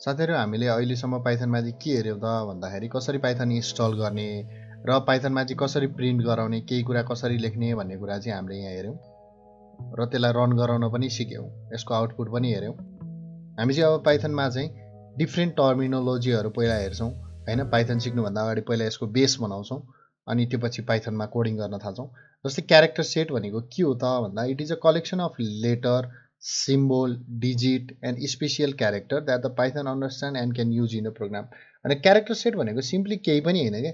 साथीहरु हामीले अहिलेसम्म पाइथनमा चाहिँ के हेर्यौं त भन्दाखेरि कसरी पाइथन इन्स्टल गर्ने र पाइथनमा चाहिँ कसरी प्रिन्ट गराउने, केही कुरा कसरी लेख्ने भन्ने कुरा चाहिँ हामीले यहाँ हेर्यौं र त्यसलाई रन गराउन पनि सिक्यौं। यसको आउटपुट पनि हेर्यौं। हामी चाहिँ अब पाइथनमा चाहिँ डिफ्रेन्ट टर्मिनोलोजीहरु पहिला हेर्छौं हैन। पाइथन सिक्नुभन्दा अगाडि पहिला यसको बेस बनाउँछौं अनि त्यसपछि पाइथनमा कोडिङ गर्न थाल्छौं। जस्तै क्यारेक्टर सेट भनेको के हो त भन्दा it is a collection of letter, symbol, digit and special character that the Python understand and can use in a program. अनि क्यारेक्टर सेट भनेको सिम्पली केही पनि हैन के,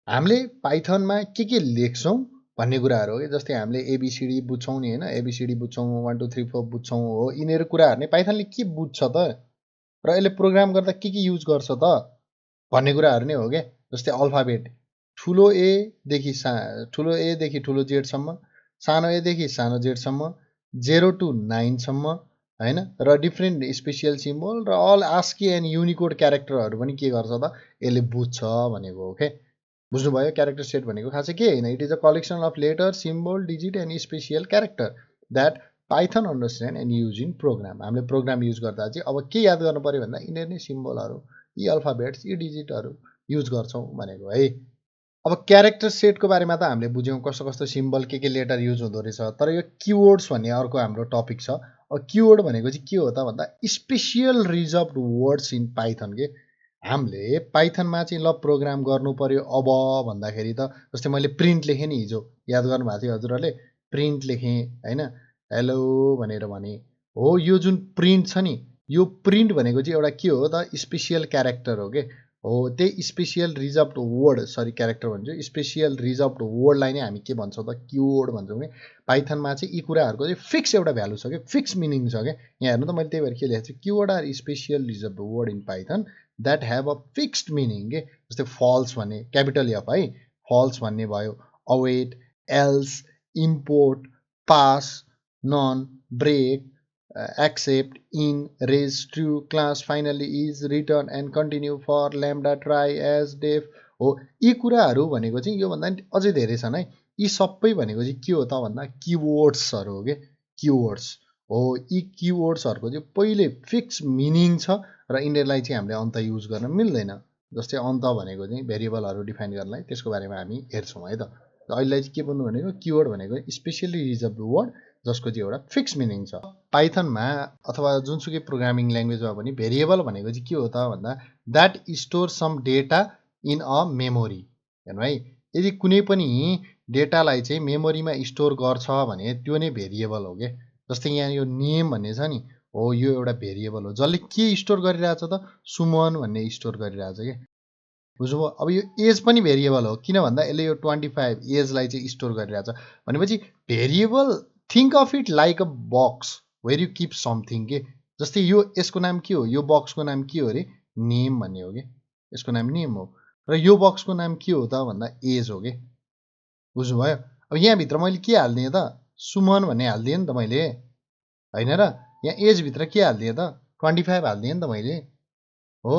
हामीले पाइथनमा के लेख्छौं भन्ने कुराहरु हो के। जस्तै हामीले एबीसीडी बुझ्छौं नि हैन, एबीसीडी बुझ्छौं, 1 2 3 4 बुझ्छौं हो। यिनीहरु कुराहरु नै पाइथनले के बुझ्छ त र यसले प्रोग्राम गर्दा के युज गर्छ त भन्ने कुराहरु नै हो के। जस्तै अल्फाबेट ठुलो ए देखि ठुलो जेड सम्म, सानो ए देखि सानो जेड सम्म, 0 to 9 सम्म हैन, र डिफ्रेन्ट स्पेशल सिम्बल र अल आस्की एन्ड युनिकोड क्यारेक्टरहरु पनि के गर्छ त यसले बुझ्छ भनेको हो के। बुझ्नुभयो? क्यारेक्टर सेट भनेको खासै के हैन, it is a collection of letter, symbol, digit and special character that Python understand and use in program. हामीले प्रोग्राम युज गर्दा चाहिँ अब के याद गर्नु पर्यो भन्दा यिनीहरु नै सिम्बलहरु, यी अल्फाबेट्स, यी डिजिटहरु युज गर्छौं भनेको है। अब क्यारेक्टर सेटको बारेमा त हामीले बुझ्यौं कस्तो कस्तो सिम्बल के लेटर युज हुँदो रहेछ। तर यो कीवर्ड्स भन्ने अर्को हाम्रो टपिक छ। अब कीवर्ड भनेको चाहिँ के हो त भन्दा स्पेशल रिजर्भड वर्ड्स इन पाइथन के। हामीले पाइथनमा चाहिँ ल प्रोग्राम गर्नु पर्यो अब भन्दाखेरि त जस्तै मैले प्रिन्ट लेखेँ नि हिजो, याद गर्नुभएको थियो हजुरहरुले, प्रिन्ट लेखेँ हैन, हेलो भनेर भने हो। यो जुन प्रिन्ट छ नि, यो प्रिन्ट भनेको चाहिँ एउटा के हो त स्पेशल क्यारेक्टर हो के हो। त्यही special reserved word, sorry character भन्छु, स्पेशल रिजर्भड वर्डलाई नै हामी के भन्छौं त कीवर्ड भन्छौं के। पाइथनमा चाहिँ यी कुराहरुको चाहिँ फिक्स एउटा भ्यालु छ के, फिक्स मिनिङ छ के। यहाँ हेर्नु त मैले त्यही भएर के लेखेको छु, keyword are special reserved word in Python that have a fixed meaning के। जस्तै फल्स भन्ने क्यापिटल एफ है, फल्स भन्ने भयो, await, else, import, pass, none, break, accept, in, raise, true, class, finally, is, return and continue, for, lambda, try, as, def हो। यी कुराहरु भनेको चाहिँ यो भन्दा अझै धेरै छन् है। यी सबै भनेको चाहिँ के हो त भन्दा कीवर्ड्सहरु हो के, कीवर्ड्स हो। यी कीवर्ड्सहरुको चाहिँ पहिले फिक्स मिनिङ छ र यिनीहरुलाई चाहिँ हामीले अन्त युज गर्न मिल्दैन। जस्तै अन्त भनेको चाहिँ भेरिएबलहरु डिफाइन गर्नलाई, त्यसको बारेमा हामी हेर्छौं है त। अहिले चाहिँ के भन्नु भनेको कीवर्ड भनेको स्पेशली रिजर्भड वर्ड जसको चाहिँ एउटा फिक्स मिनिङ छ। पाइथनमा अथवा जुनसुकै प्रोग्रामिङ ल्याङ्ग्वेजमा पनि भेरिएबल भनेको चाहिँ के हो त भन्दा that store some data in a memory. हेर्नु है, यदि कुनै पनि डेटालाई चाहिँ मेमोरीमा स्टोर गर्छ भने त्यो नै भेरिएबल हो के। जस्तै यहाँ यो नेम भन्ने छ नि हो, यो एउटा भेरिएबल हो जसले के स्टोर गरिरहेछ त सुमन भन्ने स्टोर गरिरहेछ के। बुझ्नुभयो? अब यो एज पनि भेरिएबल हो, किन भन्दा यसले यो 25 एजलाई चाहिँ स्टोर गरिरहेछ भनेपछि variable think of it like a box where you keep something के। जस्तै यो यसको नाम के हो, यो बक्सको नाम के हो रे, नेम भन्ने हो के, यसको नाम नेम हो। र यो बक्सको नाम के हो त भन्दा एज हो के। बुझ्नुभयो? अब यहाँ भित्र मैले के हाल्दिए त, सुमन भन्ने हाल्दिए नि त मैले हैन र। यहाँ एज भित्र के हाल्दिए त 25 हाल्दिए नि त मैले हो।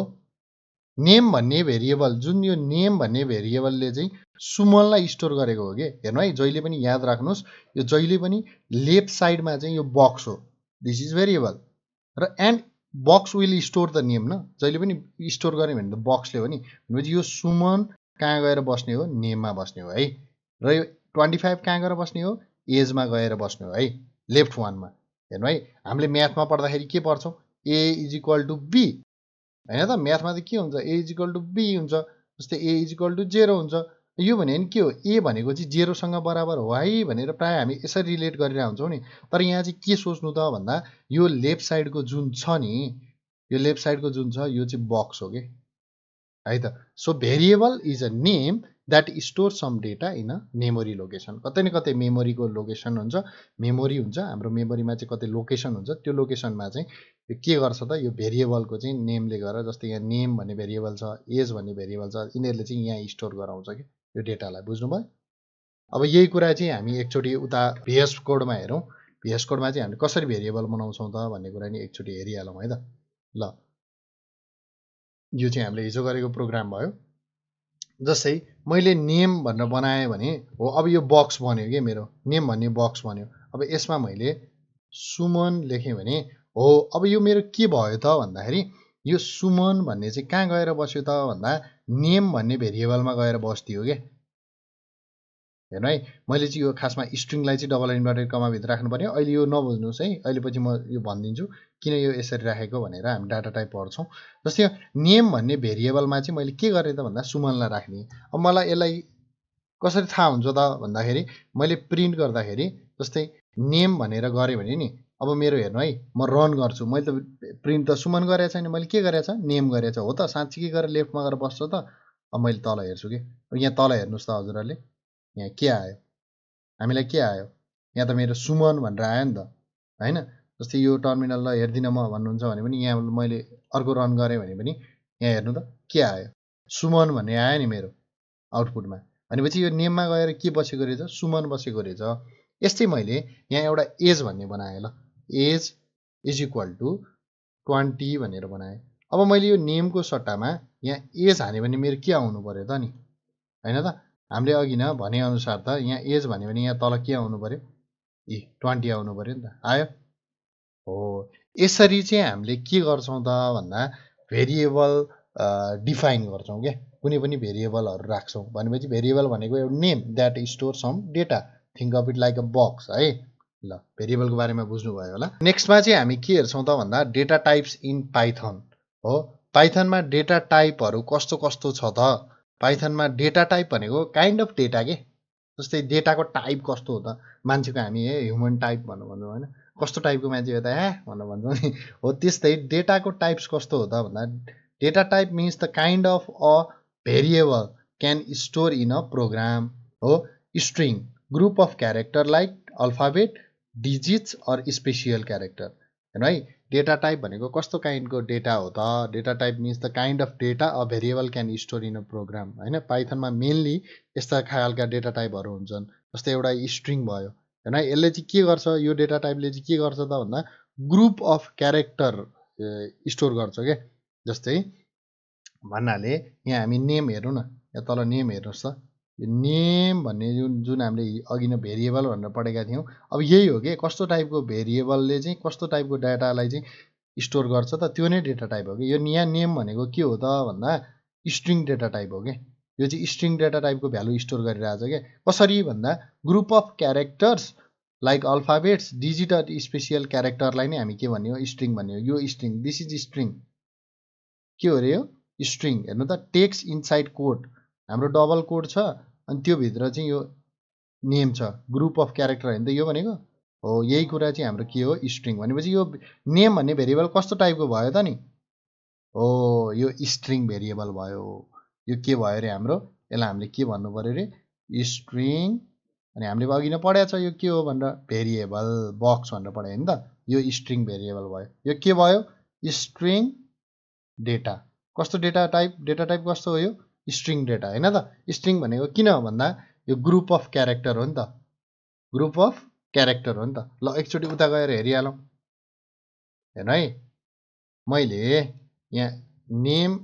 नेम भन्ने भेरिएबल, जुन यो नेम भन्ने भेरिएबलले चाहिँ सुमनलाई स्टोर गरेको हो के। हेर्नु है, जहिले पनि याद राख्नुस्, यो जहिले पनि लेफ्ट साइडमा चाहिँ यो बक्स हो, दिस इज भेरिएबल, र and box will store the name न। जहिले पनि स्टोर गर्ने भने त बक्सले हो नि। भनेपछि यो सुमन कहाँ गएर बस्ने हो, नेममा बस्ने हो है। र यो 25 कहाँ गएर बस्ने हो, एजमा गएर बस्ने हो है, लेफ्ट वानमा। हेर्नु है, हामीले म्याथमा पढ्दाखेरि के पढ्छौं, ए इज इक्वल टु बी हैन त। म्याथमा त के हुन्छ, ए इज इक्वल टु बी हुन्छ। जस्तै ए इज इक्वल टु 0 हुन्छ। यो भने नि के हो, ए भनेको चाहिँ 0 सँग बराबर हो है भनेर प्राय हामी यसरी रिलेट गरिरहेका हुन्छौं नि। तर यहाँ चाहिँ के सोच्नु त भन्दा यो लेफ्ट साइडको जुन छ नि, यो लेफ्ट साइडको जुन छ यो चाहिँ बक्स हो के है त। So variable is a name that store some data in a memory location. कतै न कतै मेमोरीको लोकेसन हुन्छ, मेमोरी हुन्छ, हाम्रो मेमोरीमा चाहिँ कतै लोकेसन हुन्छ। त्यो लोकेसनमा चाहिँ के गर्छ त यो भेरिएबलको चाहिँ नेमले गरेर, जस्तै यहाँ नेम भन्ने भेरिएबल छ, एज भन्ने भेरिएबल छ, यिनीहरुले चाहिँ यहाँ स्टोर गराउँछ के यो डेटालाई। बुझ्नुभयो? अब यही कुरा चाहिँ हामी एकचोटी उता VS कोडमा हेरौं। VS कोडमा चाहिँ हामीले कसरी भेरिएबल बनाउँछौं त भन्ने कुरा नि एकचोटी हेरिहालौं है त। ल, यो चाहिँ हामीले हिजो गरेको प्रोग्राम भयो। जस्तै मैले नेम भनेर बनाएँ भने हो, अब यो बक्स बन्यो के मेरो, नेम भन्ने बक्स बन्यो। अब यसमा मैले सुमन लेखेँ भने हो, अब यो मेरो के भयो त भन्दाखेरि यो सुमन भन्ने चाहिँ कहाँ गएर बस्यो त भन्दा नेम भन्ने भेरिएबलमा गएर बस्दियो के। हेर्नु है, मैले चाहिँ यो खासमा स्ट्रिङलाई चाहिँ डबल इन्भर्टेड कमाभित्र राख्नु पर्यो। अहिले यो नबुझ्नुहोस् है, अहिले पछि म यो भनिदिन्छु किन यो यसरी राखेको भनेर। हामी डाटा टाइप पढ्छौँ। जस्तै नेम भन्ने भेरिएबलमा चाहिँ मैले के गरेँ त भन्दा सुमनलाई राख्ने। अब मलाई यसलाई कसरी थाहा हुन्छ त भन्दाखेरि मैले प्रिन्ट गर्दाखेरि जस्तै नेम भनेर गरेँ भने नि, अब मेरो हेर्नु है, म रन गर्छु, मैले त प्रिन्ट त सुमन गरेको छैन, मैले के गरेको छ नेम गरेको छ। हो त साँच्चीकै गरेर लेफ्टमा गएर बस्छ त। अब मैले तल हेर्छु कि, यहाँ तल हेर्नुहोस् त हजुरहरूले, यहाँ के आयो, हामीलाई के आयो, यहाँ त मेरो सुमन भनेर आयो नि त होइन। जस्तै यो टर्मिनल ल हेर्दिनँ म भन्नुहुन्छ भने पनि यहाँ मैले अर्को रन गरेँ भने पनि यहाँ हेर्नु त के आयो, सुमन भन्ने आयो नि मेरो आउटपुटमा। भनेपछि यो नेममा गएर के बसेको रहेछ, सुमन बसेको रहेछ। यस्तै मैले यहाँ एउटा एज भन्ने बनाएँ ल, एज इज इक्वल टु 20 भनेर बनाएँ। अब मैले यो नेमको सट्टामा यहाँ एज हाल्यो भने मेरो के आउनु पर्यो त नि, होइन त। हामीले अघि न भनेअनुसार त यहाँ एज भन्यो भने यहाँ तल के आउनु पर्यो, 20 आउनु पर्यो नि त, आयो हो। यसरी चाहिँ हामीले के गर्छौँ त भन्दा भेरिएबल डिफाइन गर्छौँ क्या, कुनै पनि भेरिएबलहरू राख्छौँ भनेपछि भेरिएबल भनेको एउटा name that store some data, think of it like a box है। ल भेरिएबलको बारेमा बुझ्नुभयो होला। नेक्स्टमा चाहिँ हामी के हेर्छौँ त भन्दा डेटा टाइप्स इन पाइथन हो। पाइथनमा डेटा टाइपहरू कस्तो कस्तो छ त, पाइथनमा डेटा टाइप भनेको काइन्ड अफ डेटा के। जस्तै डेटाको टाइप कस्तो हो त, मान्छेको हामी ह्युमन टाइप भन्नु होइन, कस्तो टाइपको मान्छे हो त भनेर भन्छौँ नि, हो त्यस्तै डेटाको टाइप्स कस्तो हो त भन्दा data type means the kind of a variable can store in a program हो। String, group of character like alphabet, digits or special character. हेर्नु है, डेटा टाइप भनेको कस्तो काइन्डको डेटा हो त, data type means the kind of data a variable can store in a program होइन। पाइथनमा mainly यस्ता खालका डेटा टाइपहरू हुन्छन्। जस्तै एउटा स्ट्रिङ भयो होइन, यसले चाहिँ के गर्छ, यो डेटा टाइपले चाहिँ के गर्छ त भन्दा ग्रुप अफ क्यारेक्टर स्टोर गर्छ क्या। जस्तै भन्नाले यहाँ हामी नेम हेरौँ न, यहाँ तल नेम हेर्नुहोस् त, यो नेम भन्ने जुन हामीले अघि नै भेरिएबल भनेर पढेका थियौँ, अब यही हो कि कस्तो टाइपको भेरिएबलले चाहिँ कस्तो टाइपको डाटालाई चाहिँ स्टोर गर्छ त, त्यो नै डेटा टाइप हो कि। यो यहाँ नेम भनेको के हो त भन्दा स्ट्रिङ डेटा टाइप हो कि। यो चाहिँ स्ट्रिङ डेटा टाइपको भ्यालु स्टोर गरिरहेछ क्या। कसरी भन्दा group of characters like alphabets, digit or special क्यारेक्टरलाई नै हामी के भन्ने हो, स्ट्रिङ भन्ने हो। यो स्ट्रिङ, दिस इज स्ट्रिङ, के हो अरे यो स्ट्रिङ। हेर्नु त, टेक्स्ट इनसाइड कोड, हाम्रो डबल कोड छ अनि त्यो भित्र चाहिँ यो नेम छ, ग्रुप अफ क्यारेक्टर होइन त यो भनेको हो। यही कुरा चाहिँ हाम्रो के हो, स्ट्रिङ। भनेपछि यो नेम भन्ने भेरिएबल कस्तो टाइपको भयो त नि, हो यो स्ट्रिङ भेरिएबल भयो। यो के भयो अरे हाम्रो, यसलाई हामीले के भन्नु पर्यो अरे, स्ट्रिङ। अनि हामीले अघि नै पढाएको छ यो के हो भनेर, भेरिएबल बक्स भनेर पढायो नि त। यो स्ट्रिङ भेरिएबल भयो। यो के भयो, स्ट्रिङ डेटा। कस्तो डेटा टाइप कस्तो हो, यो स्ट्रिङ डेटा होइन त। स्ट्रिङ भनेको किन हो भन्दा यो ग्रुप अफ क्यारेक्टर हो नि त, ग्रुप अफ क्यारेक्टर हो नि त। ल एकचोटि उता गएर हेरिहालौँ। हेर्नु है, मैले यहाँ नेम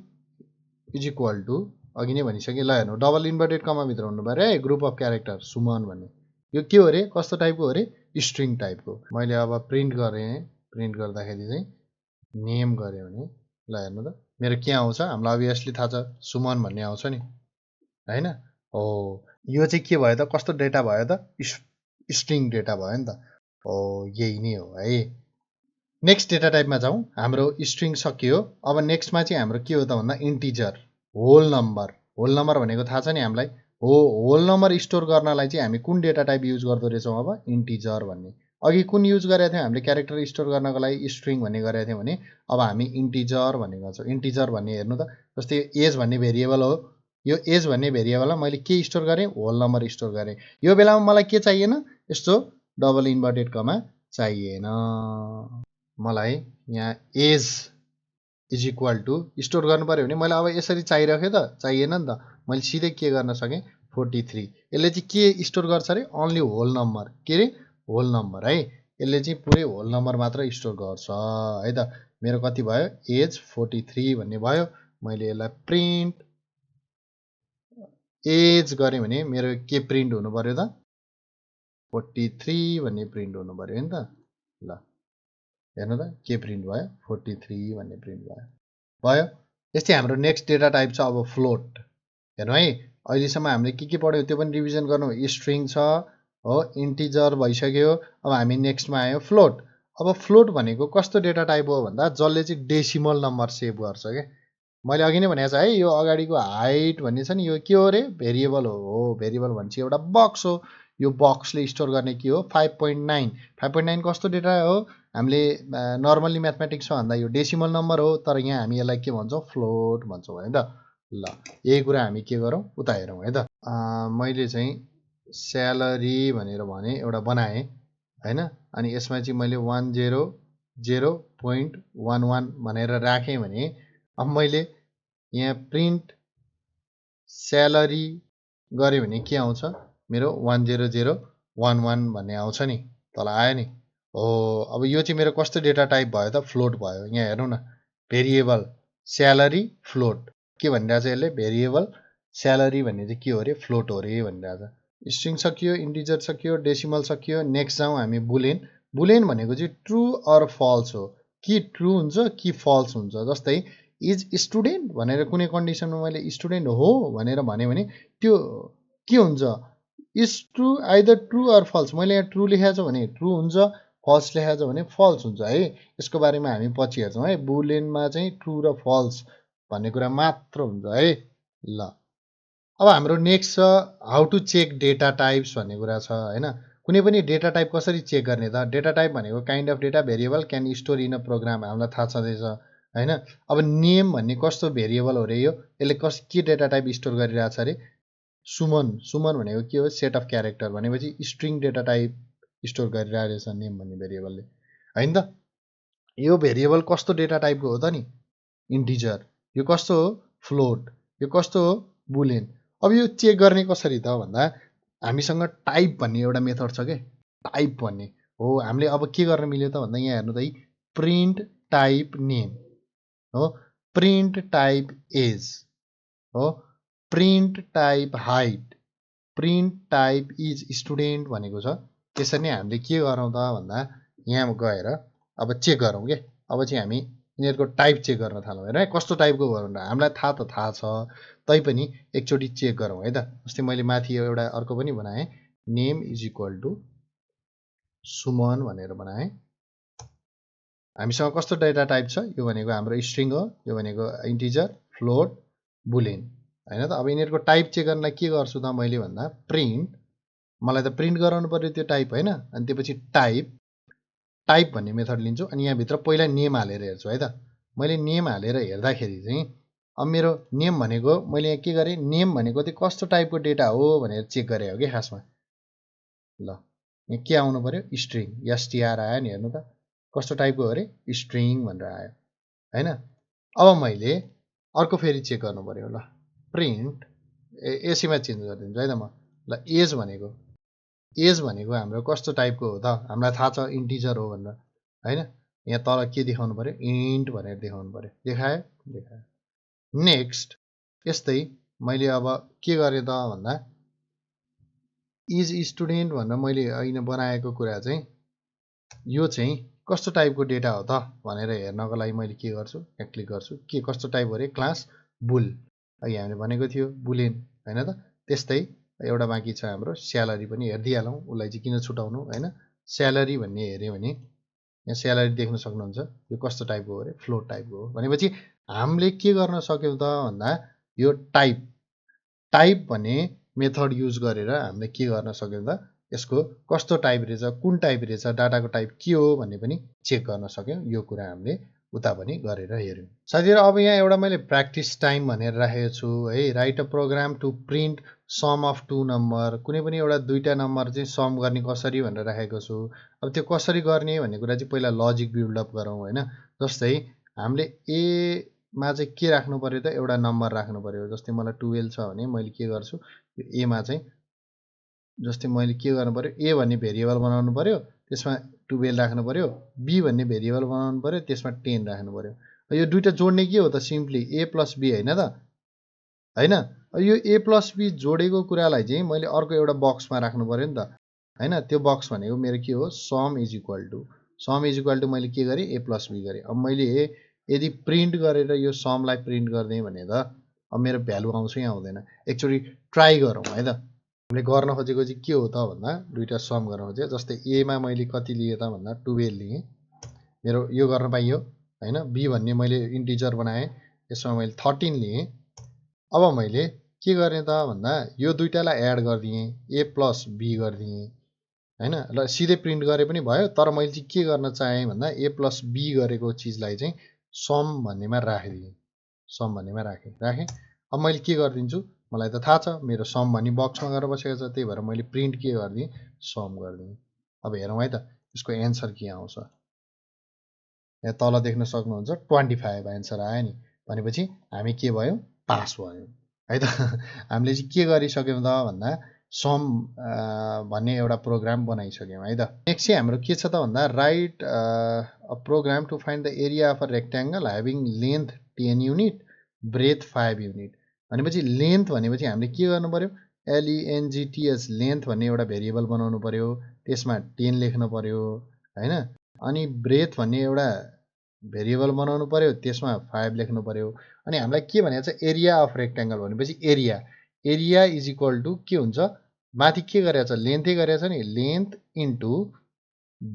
इज इक्वल टु अघि नै भनिसकेँ। ल हेर्नु, डबल इन्भर्टेड कमाभित्र हुनु पऱ्यो है, ग्रुप अफ क्यारेक्टर सुमन भन्ने। यो के हो अरे, कस्तो टाइपको हो अरे, स्ट्रिङ टाइपको। मैले अब प्रिन्ट गरेँ, प्रिन्ट गर्दाखेरि चाहिँ नेम गऱ्यो भने ल हेर्नु त मेरो के आउँछ, हामीलाई अभियसली थाहा छ सुमन भन्ने आउँछ नि होइन हो। यो चाहिँ के भयो त, कस्तो डेटा भयो त, स्ट्रिङ डेटा भयो नि त हो। यही नै हो है। नेक्स्ट डेटा टाइपमा जाउँ। हाम्रो स्ट्रिङ सकियो। अब नेक्स्टमा चाहिँ हाम्रो के हो त भन्दा integer, whole number. Whole number भनेको थाहा छ नि हामीलाई हो। होल नम्बर स्टोर गर्नलाई चाहिँ हामी कुन डेटा टाइप युज गर्दो रहेछौँ, अब इन्टिजर भन्ने। अघि कुन युज गरेका थियौँ हामीले क्यारेक्टर स्टोर गर्नको लागि, स्ट्रिङ भन्ने गरेका थियौँ भने अब हामी इन्टिजर भन्ने गर्छौँ। इन्टिजर भन्ने हेर्नु त, जस्तै एज भन्ने भेरिएबल हो। यो एज भन्ने भेरिएबलमा मैले के स्टोर गरेँ, होल नम्बर स्टोर गरेँ। यो बेलामा मलाई के चाहिएन, यस्तो डबल इन्भर्टेड कमा चाहिएन। मलाई यहाँ age is equal to store गर्नु पऱ्यो भने मैले अब यसरी चाहिरहेँ त, चाहिएन नि त। मैले सिधै के गर्न सकेँ, 43। यसले चाहिँ के स्टोर गर्छ अरे, अन्ली होल नम्बर। के अरे, होल नम्बर है। यसले चाहिँ पुरै होल नम्बर मात्र स्टोर गर्छ है त। मेरो कति भयो, एज 43 भन्ने भयो। मैले यसलाई प्रिन्ट एज गरेँ भने मेरो के प्रिन्ट हुनु पऱ्यो त, 43 भन्ने प्रिन्ट हुनु पऱ्यो नि त। ल हेर्नु त के प्रिन्ट भयो, 43 भन्ने प्रिन्ट भयो। भयो। यस्तै हाम्रो नेक्स्ट डेटा टाइप छ अब फ्लोट। हेर्नु है, अहिलेसम्म हामीले के पढ्यो त्यो पनि रिभिजन गर्नु। स्ट्रिङ छ हो, इन्टिजर भइसक्यो। अब हामी नेक्स्टमा आयो फ्लोट। अब फ्लोट भनेको कस्तो डेटा टाइप हो भन्दा जसले चाहिँ डेसिमल नम्बर सेभ गर्छ क्या। मैले अघि नै भनेको छ है, यो अगाडिको हाइट भन्ने छ नि, यो के हो अरे? भेरिएबल हो। भेरिएबल भनेपछि एउटा बक्स हो। यो बक्सले स्टोर गर्ने के हो? 5.9। 5.9 कस्तो डेटा हो? हामीले नर्मल्ली म्याथमेटिक्समा भन्दा यो डेसिमल नम्बर हो, तर यहाँ हामी यसलाई के भन्छौँ? फ्लोट भन्छौँ है त। ल, यही कुरा हामी के गरौँ? उता हेरौँ है त। मैले चाहिँ स्यालेरी भनेर भने एउटा बनाएँ होइन। अनि यसमा चाहिँ मैले 100.11 भनेर राखेँ भने अब मैले यहाँ प्रिन्ट स्यालेरी गऱ्यो भने के आउँछ? मेरो 100.11 भन्ने आउँछ नि, तल आयो नि हो। अब यो चाहिँ मेरो कस्तो डेटा टाइप भयो त? फ्लोट भयो। यहाँ हेर्नु न, भेरिएबल स्यालेरी फ्लोट। के भनिरहेछ यसले? भेरिएबल स्यालेरी भन्ने चाहिँ के हो अरे? फ्लोट हो अरे भनिरहेछ। स्ट्रिङ सकियो, इन्टिजर सकियो, डेसिमल सकियो। नेक्स्ट जाउँ हामी बुलेन। बुलेन भनेको चाहिँ ट्रु अर फल्स हो। कि ट्रु हुन्छ कि फल्स हुन्छ। जस्तै इज स्टुडेन्ट भनेर कुनै कन्डिसनमा मैले स्टुडेन्ट हो भनेर भने त्यो के हुन्छ? Is true, either true or false. मैले यहाँ ट्रु लेखेको छ भने ट्रु हुन्छ, फल्स लेखेको छ भने फल्स हुन्छ है। यसको बारेमा हामी पछि हेर्छौँ है। बुलेनमा चाहिँ ट्रु र फल्स भन्ने कुरा मात्र हुन्छ है। ल, अब हाम्रो नेक्स्ट छ how to check data types भन्ने कुरा छ होइन। कुनै पनि डेटा टाइप कसरी चेक गर्ने त? डेटा टाइप भनेको kind of data variable can store in a program, हामीलाई थाहा छँदैछ होइन। अब नेम भन्ने कस्तो भेरिएबल हो अरे? यो यसले के डेटा टाइप स्टोर गरिरहेको छ अरे? सुमन। सुमन भनेको के हो? सेट अफ क्यारेक्टर भनेपछि स्ट्रिङ डेटा टाइप स्टोर गरिरहेछ नेम भन्ने भेरिएबलले होइन त। यो भेरिएबल कस्तो डेटा टाइपको हो त नि? इन्टिजर। यो कस्तो हो? फ्लोट। यो कस्तो हो? बुलेन। अब यो चेक गर्ने कसरी त भन्दा हामीसँग टाइप भन्ने एउटा मेथड छ के, टाइप भन्ने हो। हामीले अब के गर्न मिल्यो त भन्दा यहाँ हेर्नु त है, प्रिन्ट टाइप नेम हो, प्रिन्ट टाइप एज हो, print type height, print type is student भनेको छ। त्यसरी नै हामीले के गरौँ त भन्दा यहाँ गएर अब चेक गरौँ के। अब चाहिँ हामी यिनीहरूको टाइप चेक गर्न थालौँ। हेर है, कस्तो टाइपको भनेर हामीलाई थाहा त थाहा छ, तैपनि एकचोटि चेक गरौँ है त। जस्तै मैले माथि एउटा अर्को पनि बनाएँ, name is equal to Suman भनेर बनाएँ। हामीसँग कस्तो डेटा टाइप छ? यो भनेको हाम्रो स्ट्रिङ हो, यो भनेको इन्टिजर, फ्लोट, बुलेन होइन त। अब यिनीहरूको टाइप चेक गर्नलाई के गर्छु त मैले भन्दा प्रिन्ट, मलाई त प्रिन्ट गराउनु पर्यो त्यो टाइप होइन। अनि त्यसपछि टाइप भन्ने मेथड लिन्छु। अनि यहाँभित्र पहिला नेम हालेर हेर्छु है त। मैले नेम हालेर हेर्दाखेरि चाहिँ अब मेरो नेम भनेको मैले यहाँ के गरेँ? नेम भनेको चाहिँ कस्तो टाइपको डेटा हो भनेर चेक गरेँ हो कि खासमा। ल, यहाँ के आउनु पर्यो? स्ट्रिङ, एसटिआर आयो नि। हेर्नु त कस्तो टाइपको हो अरे? स्ट्रिङ भनेर आयो होइन। अब मैले अर्को फेरि चेक गर्नु पर्यो। ल, प्रिन्ट एसीमा चेन्ज गरिदिन्छु है त म। ल, एज भनेको हाम्रो कस्तो टाइपको हो त? हामीलाई थाहा छ इन्टिजर हो भनेर होइन। यहाँ तल के देखाउनु पर्यो? इन्ट भनेर देखाउनु पर्यो। देखायो? देखायो। नेक्स्ट यस्तै मैले अब के गरेँ त भन्दा इज स्टुडेन्ट भनेर मैले अहिले बनाएको कुरा चाहिँ यो चाहिँ कस्तो टाइपको डेटा हो त भनेर हेर्नको लागि मैले के गर्छु? यहाँ क्लिक गर्छु। के कस्तो टाइप हो अरे? Class bull. अघि हामीले भनेको थियो बुलेन होइन त। त्यस्तै एउटा बाँकी छ हाम्रो स्यालेरी पनि हेरिदिइहालौँ। उसलाई चाहिँ किन छुटाउनु होइन। स्यालेरी भन्ने हेऱ्यो भने यहाँ स्यालेरी देख्न सक्नुहुन्छ। यो कस्तो टाइपको हो अरे? फ्लोट टाइपको हो। भनेपछि हामीले के गर्न सक्यौँ त भन्दा यो टाइप भन्ने मेथड युज गरेर हामीले के गर्न सक्यौँ त? यसको कस्तो टाइप रहेछ, कुन टाइप रहेछ, डाटाको टाइप के हो भन्ने पनि चेक गर्न सक्यौँ। यो कुरा हामीले उता पनि गरेर हेऱ्यौँ। साथीहरू, अब यहाँ एउटा मैले प्र्याक्टिस टाइम भनेर राखेको छु है। Write a program to print sum of two number. कुनै पनि एउटा दुईवटा नम्बर चाहिँ सम गर्ने कसरी भनेर राखेको छु। अब त्यो कसरी गर्ने भन्ने कुरा चाहिँ पहिला लजिक बिल्डअप गरौँ होइन। जस्तै हामीले एमा चाहिँ के राख्नु पर्यो त? एउटा नम्बर राख्नु पर्यो। जस्तै मलाई 12 छ भने मैले के गर्छु? यो एमा चाहिँ जस्तै मैले के गर्नु पर्यो? ए भन्ने भेरिएबल बनाउनु पर्यो, त्यसमा 12 राख्नु पर्यो। बी भन्ने भेरिएबल बनाउनु पर्यो, त्यसमा 10 राख्नु पर्यो। यो दुइटा जोड्ने के हो त? सिम्पली ए प्लस बी होइन त होइन। यो ए प्लस बी जोडेको कुरालाई चाहिँ मैले अर्को एउटा बक्समा राख्नु पर्यो नि त होइन। त्यो बक्स भनेको मेरो के हो? सम इज इक्वल टु मैले के गरेँ? ए प्लस बी गरेँ। अब मैले यदि प्रिन्ट गरेर यो समलाई प्रिन्ट गरिदिएँ भने त अब मेरो भ्यालु आउँछ कि आउँदैन एकचोटि ट्राई गरौँ है त हामीले गर्न खोजेको चाहिँ के हो त भन्दा दुईवटा सम गर्न खोजेँ जस्तै एमा मैले कति लिएँ त भन्दा 12 लिएँ मेरो यो गर्न पाइयो होइन बी भन्ने मैले इन्टिजर बनाएँ यसमा मैले 13 लिएँ अब मैले के गरेँ त भन्दा यो दुईटालाई एड गरिदिएँ ए प्लस बी गरिदिएँ होइन ल सिधै प्रिन्ट गरे पनि भयो तर मैले चाहिँ के गर्न चाहेँ भन्दा ए प्लस बी गरेको चिजलाई चाहिँ सम भन्नेमा राखिदिएँ सम भन्नेमा राखेँ अब मैले के गरिदिन्छु मलाई त थाहा छ मेरो सम भन्ने बक्समा गएर बसेको छ त्यही भएर मैले प्रिन्ट के गरिदिएँ सम गरिदिएँ अब हेरौँ है त यसको एन्सर के आउँछ यहाँ तल देख्न सक्नुहुन्छ 25 एन्सर आयो नि भनेपछि हामी के भयौँ पास भयौँ है त हामीले चाहिँ के गरिसक्यौँ त भन्दा सम भन्ने एउटा प्रोग्राम बनाइसक्यौँ है त नेक्स्ट चाहिँ हाम्रो के छ त भन्दा write a program to find the area of a rectangle having length 10 unit breadth 5 unit भनेपछि लेन्थ भनेपछि हामीले के गर्नु पर्यो LENGTH लेन्थ भन्ने एउटा भेरिएबल बनाउनु पर्यो त्यसमा 10 लेख्नु पर्यो होइन अनि ब्रेथ भन्ने एउटा भेरिएबल बनाउनु पर्यो त्यसमा 5 लेख्नु पर्यो अनि हामीलाई के भनेको छ एरिया अफ रेक्ट्याङ्गल भनेपछि एरिया इज इक्वल टु के हुन्छ माथि के गरेको छ लेन्थै गरेको छ नि लेन्थ इन्टु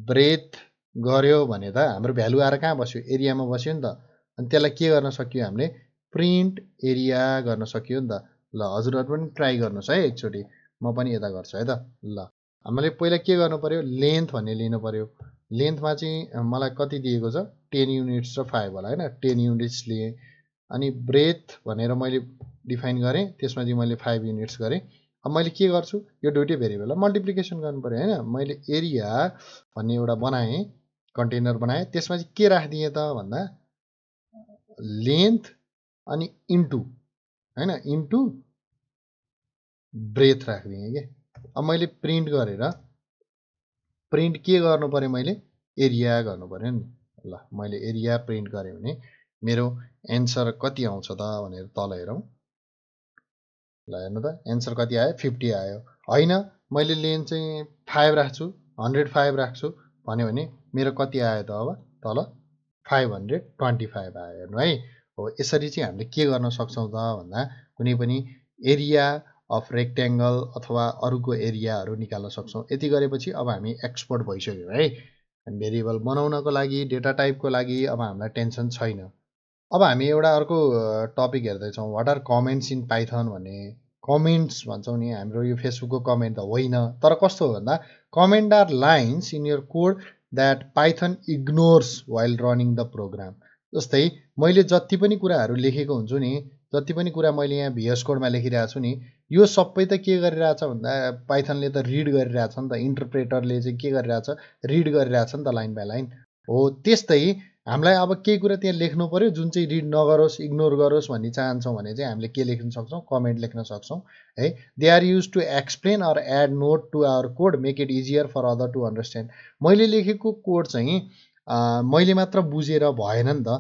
ब्रेथ गर्यो भने त हाम्रो भ्यालु आएर कहाँ बस्यो एरियामा बस्यो नि त अनि त्यसलाई के गर्न सक्यो हामीले प्रिन्ट एरिया गर्न सक्यो नि त ल हजुरहरू पनि ट्राई गर्नुहोस् है एकचोटि म पनि यता गर्छु है त ल हामीले पहिला के गर्नु पर्यो लेन्थ भन्ने लिनु पर्यो लेन्थमा चाहिँ मलाई कति दिएको छ 10 युनिट्स र 5 होला होइन 10 युनिट्स लिएँ अनि ब्रेथ भनेर मैले डिफाइन गरेँ त्यसमा चाहिँ मैले 5 युनिट्स गरेँ अब मैले के गर्छु यो दुइटै भेरिएबललाई मल्टिप्लिकेसन गर्नु पर्यो होइन मैले एरिया भन्ने एउटा बनाएँ कन्टेनर बनाएँ त्यसमा चाहिँ के राखिदिएँ त भन्दा लेन्थ अनि इन्टु होइन इन्टु ब्रेथ राखिदिएँ कि अब मैले प्रिन्ट गरेर प्रिन्ट के गर्नु पर्यो मैले एरिया गर्नु पर्यो नि ल मैले एरिया प्रिन्ट गरेँ भने मेरो एन्सर कति आउँछ त भनेर तल हेरौँ ल हेर्नु त एन्सर कति आयो 50 आयो होइन मैले लेन्थ चाहिँ 5 राख्छु 105 राख्छु भन्यो भने मेरो कति आयो त अब तल 525 आयो हेर्नु है हो यसरी चाहिँ हामीले के गर्न सक्छौँ त भन्दा कुनै पनि एरिया अफ रेक्ट्याङ्गल अथवा अरूको एरियाहरू निकाल्न सक्छौँ यति गरेपछि अब हामी एक्सपर्ट भइसक्यौँ है भेरिएबल बनाउनको लागि डेटा टाइपको लागि अब हामीलाई टेन्सन छैन अब हामी एउटा अर्को टपिक हेर्दैछौँ what are comments in Python भन्ने कमेन्ट्स भन्छौँ नि हाम्रो यो फेसबुकको कमेन्ट त होइन तर कस्तो हो भन्दा comment are lines in your code that Python ignores while running the program जस्तै मैले जति पनि कुराहरू लेखेको हुन्छु नि जति पनि कुरा मैले यहाँ VS कोडमा लेखिरहेको छु नि यो सबै त के गरिरहेछ भन्दा पाइथनले त रिड गरिरहेछ नि त इन्टरप्रेटरले चाहिँ के गरिरहेछ रिड गरिरहेछ नि त लाइन बाई लाइन हो त्यस्तै हामीलाई अब केही कुरा त्यहाँ लेख्नु पर्यो जुन चाहिँ रिड नगरोस् इग्नोर गरोस् भन्ने चाहन्छौँ भने चाहिँ हामीले के लेख्न सक्छौँ कमेन्ट लेख्न सक्छौँ है they are use to explain or add note to our code make it easier for other to understand मैले लेखेको कोड चाहिँ मैले मात्र बुझेर भएन नि त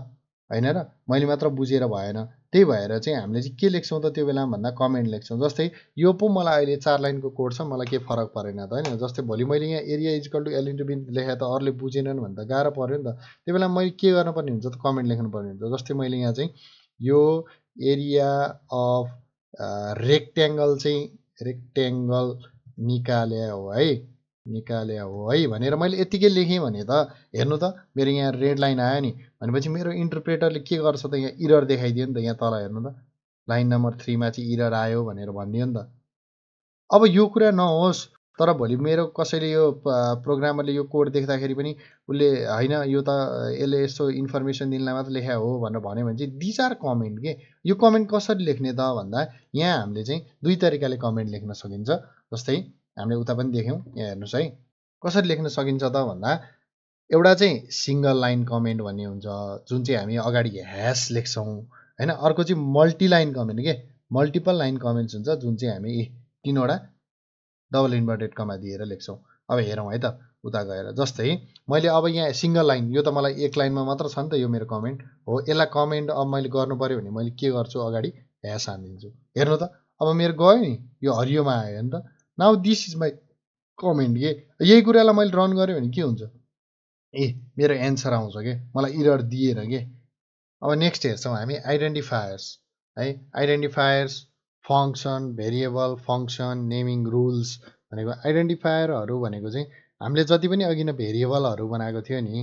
होइन र मैले मात्र बुझेर भएन त्यही भएर चाहिँ हामीले चाहिँ के लेख्छौँ त त्यो बेलामा भन्दा कमेन्ट लेख्छौँ जस्तै यो पो मलाई अहिले 4 लाइनको कोड छ मलाई केही फरक परेन त होइन जस्तै भोलि मैले यहाँ area is equal to L into B लेखेँ त अरूले बुझेनन् भने त गाह्रो पऱ्यो नि त त्यो बेला मैले के गर्नुपर्ने हुन्छ त कमेन्ट लेख्नुपर्ने हुन्छ जस्तै मैले यहाँ चाहिँ यो एरिया अफ रेक्ट्याङ्गल निकाले हो है भनेर मैले यतिकै लेखेँ भने त हेर्नु त मेरो यहाँ रेड लाइन आयो नि भनेपछि मेरो इन्टरप्रेटरले के गर्छ त यहाँ इरर देखाइदियो नि त यहाँ तल हेर्नु त लाइन नम्बर 3 मा चाहिँ इरर आयो भनेर भनिदियो नि त अब यो कुरा नहोस् तर भोलि मेरो कसैले यो प्रोग्रामरले यो कोड देख्दाखेरि पनि उसले होइन यो त यसले यस्तो इन्फर्मेसन दिनलाई मात्र लेखा हो भनेर भन्यो भने चाहिँ दिज आर कमेन्ट के यो कमेन्ट कसरी लेख्ने त भन्दा यहाँ हामीले चाहिँ दुई तरिकाले कमेन्ट लेख्न सकिन्छ जस्तै हामीले उता पनि देख्यौँ यहाँ हेर्नुहोस् है कसरी लेख्न सकिन्छ त भन्दा एउटा चाहिँ सिङ्गल लाइन कमेन्ट भन्ने हुन्छ जुन चाहिँ हामी अगाडि ह्यास लेख्छौँ होइन अर्को चाहिँ मल्टी लाइन कमेन्ट के मल्टिपल लाइन कमेन्ट्स हुन्छ जुन चाहिँ हामी 3वटा डबल इन्भर्टेड कमा दिएर लेख्छौँ अब हेरौँ है त उता गएर जस्तै मैले अब यहाँ सिङ्गल लाइन यो त मलाई एक लाइनमा मात्र छ नि त यो मेरो कमेन्ट हो यसलाई कमेन्ट अब मैले गर्नु पऱ्यो भने मैले के गर्छु अगाडि ह्यास हानिदिन्छु हेर्नु त अब मेरो गयो नि यो हरियोमा आयो नि त now this is my comment के यही कुरालाई मैले रन गरेँ भने के हुन्छ ए मेरो एन्सर आउँछ के मलाई इरर दिएर के अब नेक्स्ट हेर्छौँ हामी आइडेन्टिफायर्स है। Identifiers, function, variable, function, naming rules भनेको आइडेन्टिफायरहरू भनेको चाहिँ हामीले जति पनि अघि नै भेरिएबलहरू बनाएको थियो नि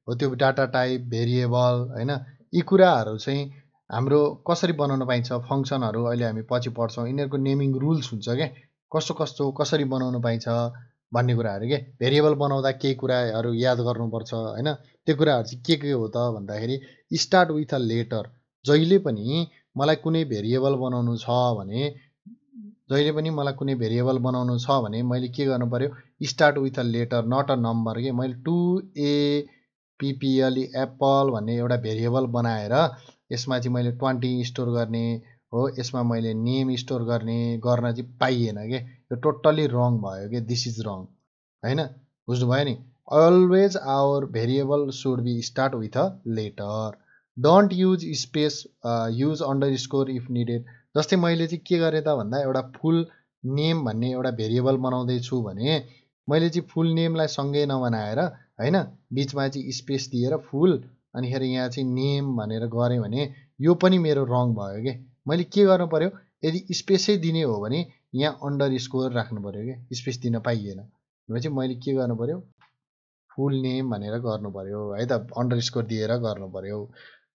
हो, त्यो डाटा टाइप, भेरिएबल होइन, यी कुराहरू चाहिँ हाम्रो कसरी बनाउन पाइन्छ, फङ्सनहरू अहिले हामी पछि पढ्छौँ, यिनीहरूको नेमिङ रुल्स हुन्छ क्या, कस्तो कस्तो कसरी बनाउन पाइन्छ भन्ने कुराहरू के। भेरिएबल बनाउँदा केही कुराहरू याद गर्नुपर्छ होइन, त्यो कुराहरू चाहिँ के हो त भन्दाखेरि स्टार्ट विथ अ लेटर। जहिले पनि मलाई कुनै भेरिएबल बनाउनु छ भने मैले के गर्नु पर्यो, start with a letter not a number के। मैले 2APPLE एप्पल भन्ने एउटा भेरिएबल बनाएर यसमा चाहिँ मैले 20 स्टोर गर्ने हो, यसमा मैले नेम स्टोर गर्न चाहिँ पाइएन के। यो टोटल्ली रङ भयो के, दिस इज रङ होइन, बुझ्नुभयो नि। Always our variable should be start with a letter. Don't use space, use underscore if needed. जस्तै मैले चाहिँ के गरेँ त भन्दा एउटा फुल नेम भन्ने एउटा भेरिएबल बनाउँदैछु भने मैले चाहिँ फुल नेमलाई सँगै नबनाएर होइन, बिचमा चाहिँ स्पेस दिएर फुल अनिखेरि यहाँ चाहिँ नेम भनेर गरेँ भने यो पनि मेरो रङ भयो के। मैले के गर्नु पर्यो, यदि स्पेसै दिने हो भने यहाँ अन्डरस्कोर राख्नु पर्यो के, स्पेस दिन पाइएन भनेपछि मैले के गर्नु पर्यो, फुल नेम भनेर गर्नु पर्यो है त, अन्डरस्कोर दिएर गर्नु पर्यो।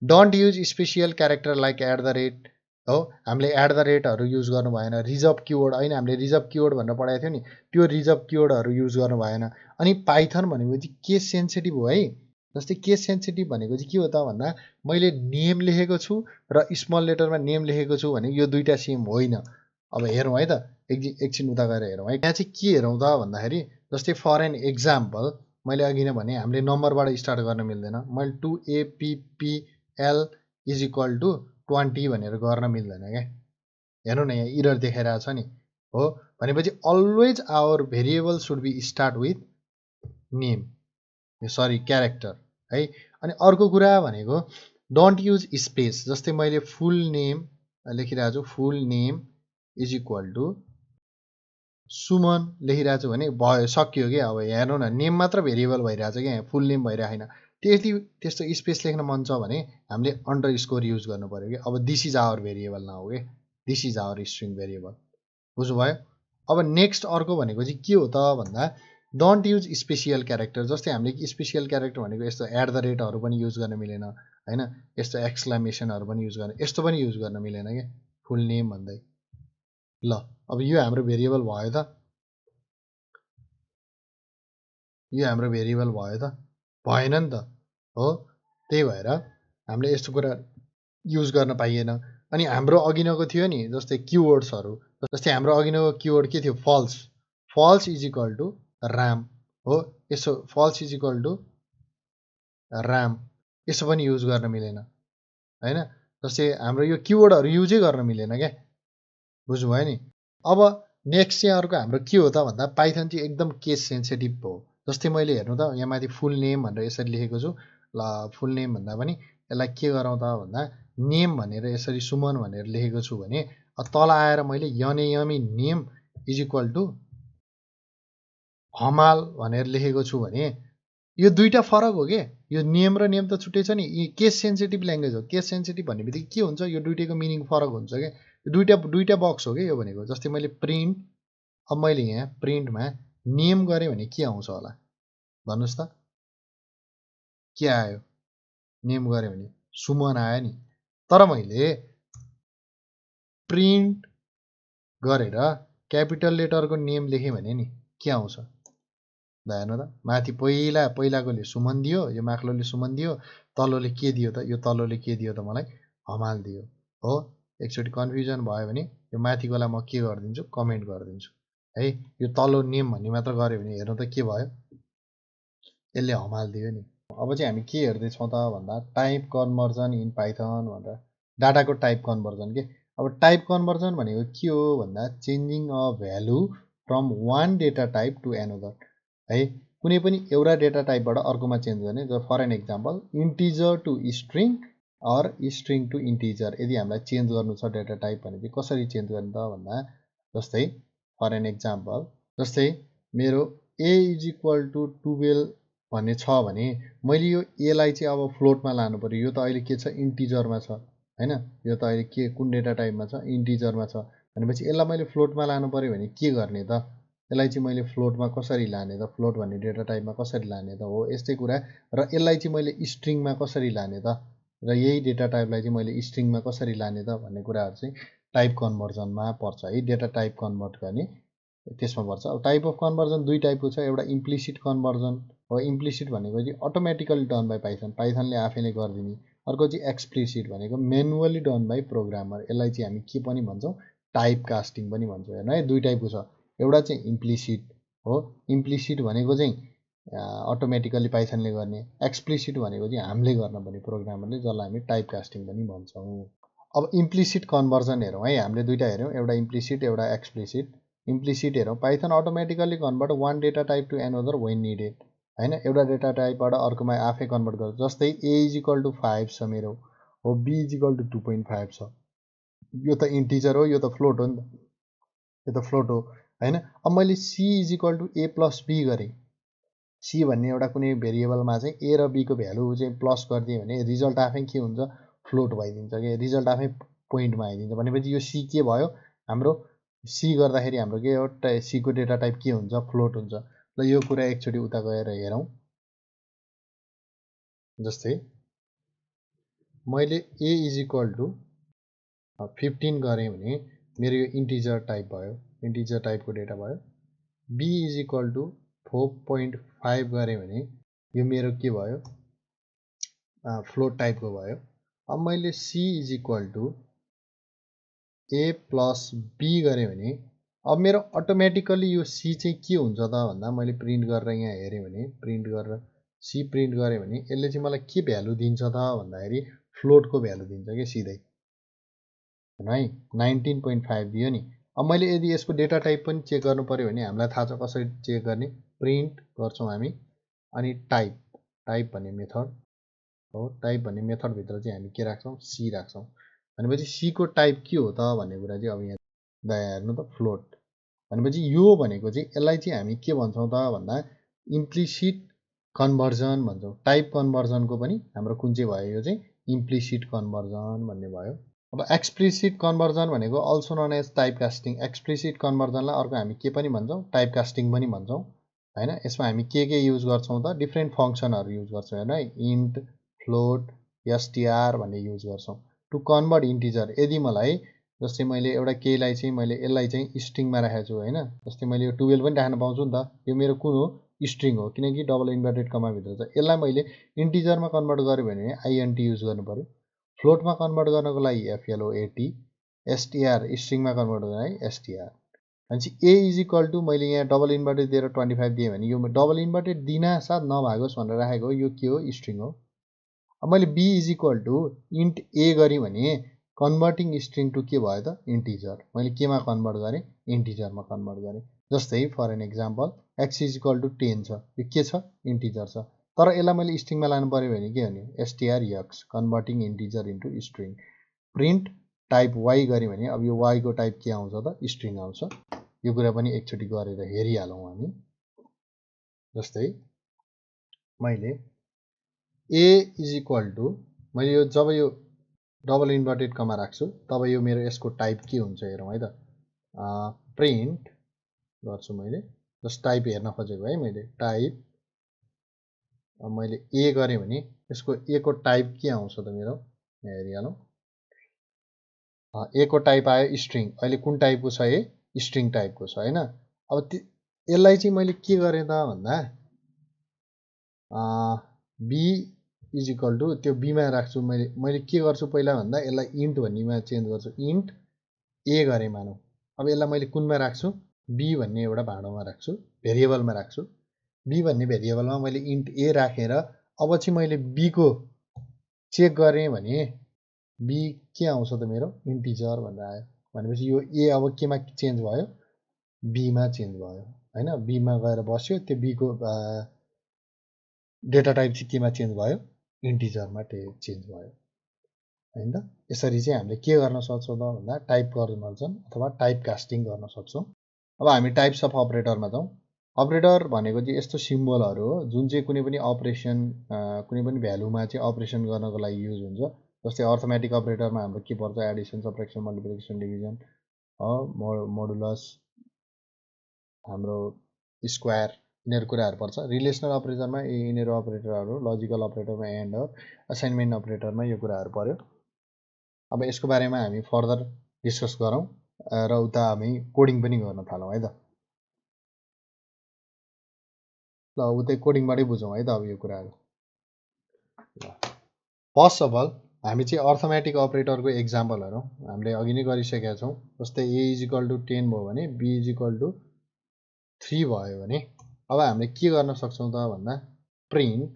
Don't use special character like at the rate हो, हामीले एट द रेटहरू युज गर्नु भएन। रिजर्भ किवर्ड होइन, हामीले रिजर्भ किवर्ड भनेर पढाएको थियो नि, त्यो रिजर्भ किवर्डहरू युज गर्नु भएन। अनि पाइथन भनेको चाहिँ केस सेन्सिटिभ हो है। जस्तै केस सेन्सिटिभ भनेको चाहिँ के हो त भन्दा मैले नेम लेखेको छु र स्मल लेटरमा नेम लेखेको छु भने यो दुईवटा सेम होइन। अब हेरौँ है त, एकछिन उता गएर हेरौँ है। यहाँ चाहिँ के हेरौँ त भन्दाखेरि जस्तै फर एन एक्जाम्पल मैले अघि नै भने हामीले नम्बरबाट स्टार्ट गर्न मिल्दैन। मैले 2APPL इज इक्वल टु 20 भनेर गर्न मिल्दैन क्या। हेर्नु न यहाँ इरर देखाइरहेको छ नि हो, भनेपछि always our variable should be start with name, sorry character है। अनि अर्को कुरा भनेको डोन्ट युज स्पेस। जस्तै मैले फुल नेम लेखिरहेको छु, full name is equal to Suman लेखिरहेको छु भने भयो, सक्यो क्या। अब हेर्नु न, नेम मात्र भेरिएबल भइरहेछ क्या, यहाँ फुल नेम भइरहेको छैन। त्यस्तो स्पेस लेख्न मन छ भने हामीले अन्डर स्कोर युज गर्नु पऱ्यो कि। अब दिस इज आवर भेरिएबल न हो कि, this is our string variable, बुझ्नुभयो। अब नेक्स्ट अर्को भनेको चाहिँ के हो त भन्दा डोन्ट युज स्पेसियल क्यारेक्टर। जस्तै हामीले स्पेसियल क्यारेक्टर भनेको यस्तो एट द रेटहरू पनि युज गर्न मिलेन होइन, यस्तो एक्सक्लामेसनहरू पनि युज गर्न, यस्तो पनि युज गर्न मिलेन क्या फुल नेम भन्दै। ल अब यो हाम्रो भेरिएबल भयो त, यो हाम्रो भेरिएबल भयो त, भएन नि त हो। त्यही भएर हामीले यस्तो कुरा युज गर्न पाइएन। अनि हाम्रो अघिनको थियो नि जस्तै किवर्ड्सहरू, जस्तै हाम्रो अघिनको किवर्ड के थियो, false. False is equal to Ram हो, यसो false is equal to Ram, यसो पनि युज गर्न मिलेन होइन। जस्तै हाम्रो यो किवर्डहरू युजै गर्न मिलेन क्या, बुझ्नुभयो नि। अब नेक्स्ट चाहिँ अर्को हाम्रो के हो त भन्दा पाइथन चाहिँ एकदम केस सेन्सिटिभ हो। जस्तै मैले हेर्नु त यहाँ माथि फुल नेम भनेर यसरी लेखेको छु। ल फुल नेम भन्दा पनि यसलाई के गरौँ त भन्दा नेम भनेर यसरी सुमन भनेर लेखेको छु भने तल आएर मैले यमी name is equal to Hamal भनेर लेखेको छु भने यो दुईवटा फरक हो के। यो नेम र नेम त छुट्टै छ नि, यी केस सेन्सिटिभ ल्याङ्ग्वेज हो। केस सेन्सिटिभ भन्ने बित्तिकै के हुन्छ, यो दुइटैको मिनिङ फरक हुन्छ क्या। दुईवटा बक्स हो क्या यो भनेको। जस्तै मैले प्रिन्ट, अब मैले यहाँ प्रिन्टमा नेम गरेँ भने के आउँछ होला भन्नुहोस् त, के आयो, नेम गरेँ भने सुमन आयो नि। तर मैले प्रिन्ट गरेर क्यापिटल लेटरको नेम लेखेँ भने नि के आउँछ ल हेर्नु त, माथि पहिलाकोले सुमन दियो, यो माथिल्लोले सुमन दियो, तल्लोले के दियो त, यो तल्लोले के दियो त मलाई हमाल दियो हो। एकचोटि कन्फ्युजन भयो भने यो माथिकोलाई म के गरिदिन्छु, कमेन्ट गरिदिन्छु है। यो तल्लो नेम भन्ने मात्र गऱ्यो भने हेर्नु त के भयो, यसले हमाल दियो नि। अब चाहिँ हामी के हेर्दैछौँ त भन्दा टाइप कन्भर्जन इन पाइथन भनेर, डाटाको टाइप कन्भर्जन के। अब टाइप कन्भर्जन भनेको के हो भन्दा changing a value from one data type to another है। कुनै पनि एउटा डेटा टाइपबाट अर्कोमा चेन्ज गर्ने। For an example integer to string or string to integer, यदि हामीलाई चेन्ज गर्नु छ डेटा टाइप भने चाहिँ कसरी चेन्ज गर्ने त भन्दा जस्तै फर एन एक्जाम्पल, जस्तै मेरो ए इज इक्वल टु 12 भन्ने छ भने मैले यो एलाई चाहिँ अब फ्लोटमा लानु पर्यो। यो त अहिले के छ इन्टिजरमा छ हैन। यो त अहिले के कुन डेटा टाइपमा छ इन्टिजरमा छ भनेपछि यसलाई मैले फ्लोटमा लानु पर्यो भने के गर्ने त? यसलाई चाहिँ मैले फ्लोटमा कसरी लाने त? फ्लोट भन्ने डेटा टाइपमा कसरी लाने त? हो यस्तै कुरा। र यसलाई चाहिँ मैले स्ट्रिङमा कसरी लाने त? र यही डेटा टाइपलाई चाहिँ मैले स्ट्रिङमा कसरी लाने त भन्ने कुराहरू चाहिँ टाइप कन्भर्जनमा पर्छ है। डेटा टाइप कन्भर्ट गर्ने त्यसमा पर्छ। अब टाइप अफ कन्भर्जन दुई टाइपको छ। एउटा इम्प्लिसिट कन्भर्जन हो। इम्प्लिसिट भनेको चाहिँ अटोमेटिकली डन बाई पाइथन, पाइथनले आफैले गरिदिने। अर्को चाहिँ एक्सप्लिसिट भनेको म्यानुअली डन बाई प्रोग्रामर। यसलाई चाहिँ हामी के पनि भन्छौँ टाइप कास्टिङ पनि भन्छौँ। हेर्नु है दुई टाइपको छ। एउटा चाहिँ इम्प्लिसिट हो। इम्प्लिसिट भनेको चाहिँ अटोमेटिकली पाइथनले गर्ने। एक्सप्लिसिट भनेको चाहिँ हामीले गर्नुपर्ने प्रोग्रामरले, जसलाई हामी टाइप कास्टिङ पनि भन्छौँ। अब इम्प्लिसिट कन्भर्जन हेरौँ है। हामीले दुईवटा हेऱ्यौँ, एउटा इम्प्लिसिट एउटा एक्सप्लिसिट। इम्प्लिसिट हेरौँ, Python automatically convert one data type to another when needed हैन। एउटा डेटा टाइपबाट अर्कोमा आफै कन्भर्ट गर्छ। जस्तै a = 5 छ मेरो हो, b = 2.5 छ। यो त इन्टिजर हो, यो त फ्लोट हो नि त, यो त फ्लोट हो हैन। अब मैले c = a + b गरेँ। c भन्ने एउटा कुनै भेरिएबलमा चाहिँ a र b को भ्यालु चाहिँ प्लस गरिदिएँ भने रिजल्ट आफै के हुन्छ फ्लोट भइदिन्छ के, रिजल्ट आफै पोइन्टमा आइदिन्छ। भनेपछि यो c के भयो हाम्रो, सी गर्दाखेरि हाम्रो के हो सी को डेटा टाइप के हुन्छ फ्लोट हुन्छ। ल यो कुरा एकचोटि उता गएर हेरौँ। जस्तै मैले a = 15 गरेँ भने मेरो यो इन्टिजर टाइप भयो, इन्टिजर टाइपको डेटा भयो। b = 4.5 गरेँ भने यो मेरो के भयो फ्लोट टाइपको भयो। अब मैले c = a + b गरेँ भने अब मेरो अटोमेटिकली यो c चाहिँ के हुन्छ त भन्दा मैले प्रिन्ट गरेर यहाँ हेरेँ भने, प्रिन्ट गरेर c प्रिन्ट गरेँ भने यसले चाहिँ मलाई के भ्यालु दिन्छ त भन्दाखेरि फ्लोटको भ्यालु दिन्छ कि सिधै है 19.5 दियो नि। अब मैले यदि यसको डेटा टाइप पनि चेक गर्नु पर्यो भने हामीलाई थाहा छ कसरी चेक गर्ने, प्रिन्ट गर्छौँ हामी अनि टाइप, टाइप भन्ने मेथड हो। टाइप भन्ने मेथडभित्र चाहिँ हामी के राख्छौँ सी राख्छौँ। भनेपछि सी को टाइप के हो त भन्ने कुरा चाहिँ अब यहाँ दया हेर्नु त फ्लोट। भनेपछि यो भनेको चाहिँ यसलाई चाहिँ हामी के भन्छौँ त भन्दा इम्प्लिसिट कन्भर्जन भन्छौँ। टाइप कन्भर्जनको पनि हाम्रो कुन चाहिँ भयो यो चाहिँ इम्प्लिसिट कन्भर्जन भन्ने भयो। अब एक्सप्लिसिट कन्भर्जन भनेको also known as type casting. Explicit कन्भर्जनलाई अर्को हामी के पनि भन्छौँ टाइप कास्टिङ पनि भन्छौँ हैन। यसमा हामी के युज गर्छौँ त डिफ्रेन्ट फङ्सनहरू युज गर्छौँ हेर्नु है। इन्ट, फ्लोट, एसटीआर भन्ने युज गर्छौँ टु कन्भर्ट इन्टिजर। यदि मलाई जस्तै मैले एउटा केहीलाई चाहिँ मैले यसलाई चाहिँ स्ट्रिङमा राखेको छु हैन। जस्तै मैले यो 12 पनि राख्न पाउँछु नि त। यो मेरो कुन हो स्ट्रिङ हो, किनकि डबल इन्भर्टेड कमाभित्र छ। यसलाई मैले इन्टिजरमा कन्भर्ट गरेँ भने आइएनटी युज गर्नु पर्यो। फ्लोटमा कन्भर्ट गर्नको लागि एफएलओएटी, एसटीआर स्ट्रिङमा कन्भर्ट गर्न लागि एसटीआर। भनेपछि a = मैले यहाँ डबल इन्भर्टेड दिएर 25 दिएँ भने यो डबल इन्भर्टेड दिना साथ नभागोस् भनेर राखेको हो, यो के हो स्ट्रिङ हो। अब मैले b = इन्ट a गरेँ भने कन्भर्टिङ स्ट्रिङ टु के भयो त इन्टिजर। मैले केमा कन्भर्ट गरेँ इन्टिजरमा कन्भर्ट गरेँ। जस्तै फर एन एक्जाम्पल x = 10 छ, यो के छ इन्टिजर छ। तर यसलाई मैले स्ट्रिङमा लानु पर्यो भने के गर्ने strx converting integer into string. Print type y गरेँ भने अब यो y को टाइप के आउँछ त स्ट्रिङ आउँछ। यो कुरा पनि एकचोटि गरेर हेरिहालौँ हामी। जस्तै मैले a = मैले यो जब यो डबल इन्भर्टेड कमा राख्छु तब यो मेरो यसको टाइप के हुन्छ हेरौँ है त। प्रिन्ट गर्छु मैले, जस्ट टाइप हेर्न खोजेको है मैले टाइप। अब मैले ए गरेँ भने यसको ए को टाइप के आउँछ त मेरो यहाँ हेरिहालौँ। ए को टाइप आयो स्ट्रिङ। अहिले कुन टाइपको छ ए स्ट्रिङ टाइपको छ हैन। अब यसलाई चाहिँ मैले के गरेँ त भन्दा b = त्यो बीमा राख्छु। मैले के गर्छु पहिला भन्दा यसलाई इन्ट भन्नेमा चेन्ज गर्छु, इन्ट ए गरेँ मानौँ। अब यसलाई मैले कुनमा राख्छु b भन्ने एउटा भाँडोमा राख्छु, भेरिएबलमा राख्छु। b भन्ने भेरिएबलमा मैले इन्ट ए राखेर अब चाहिँ मैले b को चेक गरेँ भने b के आउँछ त मेरो इन्टिजर भनेर आयो। भनेपछि यो ए अब केमा चेन्ज भयो b मा चेन्ज भयो हैन। b मा गएर बस्यो, त्यो b को डेटा टाइप चाहिँ केमा चेन्ज भयो इन्टिजरमा चेन्ज भयो हैन त। यसरी चाहिँ हामीले के गर्न सक्छौँ त भन्दा टाइप कन्भर्जन अथवा टाइप कास्टिङ गर्न सक्छौँ। अब हामी टाइप्स अफ अपरेटरमा जाउँ। अपरेटर भनेको चाहिँ यस्तो सिम्बलहरू हो जुन चाहिँ कुनै पनि अपरेसन कुनै पनि भ्यालुमा चाहिँ अपरेसन गर्नको लागि युज हुन्छ। जस्तै अर्थमेटिक अपरेटरमा हाम्रो के पर्छ, Edison, subtraction, multiplication, division, modulus, हाम्रो स्क्वायर, यिनीहरू कुराहरू पर्छ। रिलेसनल अपरेटरमा यिनीहरू अपरेटरहरू, लजिकल अपरेटरमा एन्ड, असाइनमेन्ट अपरेटरमा यो कुराहरू पर्यो। अब यसको बारेमा हामी फर्दर डिस्कस गरौँ र उता हामी कोडिङ पनि गर्न थालौँ है त। ल उतै कोडिङबाटै बुझौँ है त अब यो कुराहरू। फर्स्ट अफ अल हामी चाहिँ अर्थमेटिक अपरेटरको एक्जाम्पल हेरौँ। हामीले अघि नै गरिसकेका छौँ। जस्तै a = 10 भयो भने b = 3 भयो भने अब हामीले के गर्न सक्छौँ त भन्दा प्रिन्ट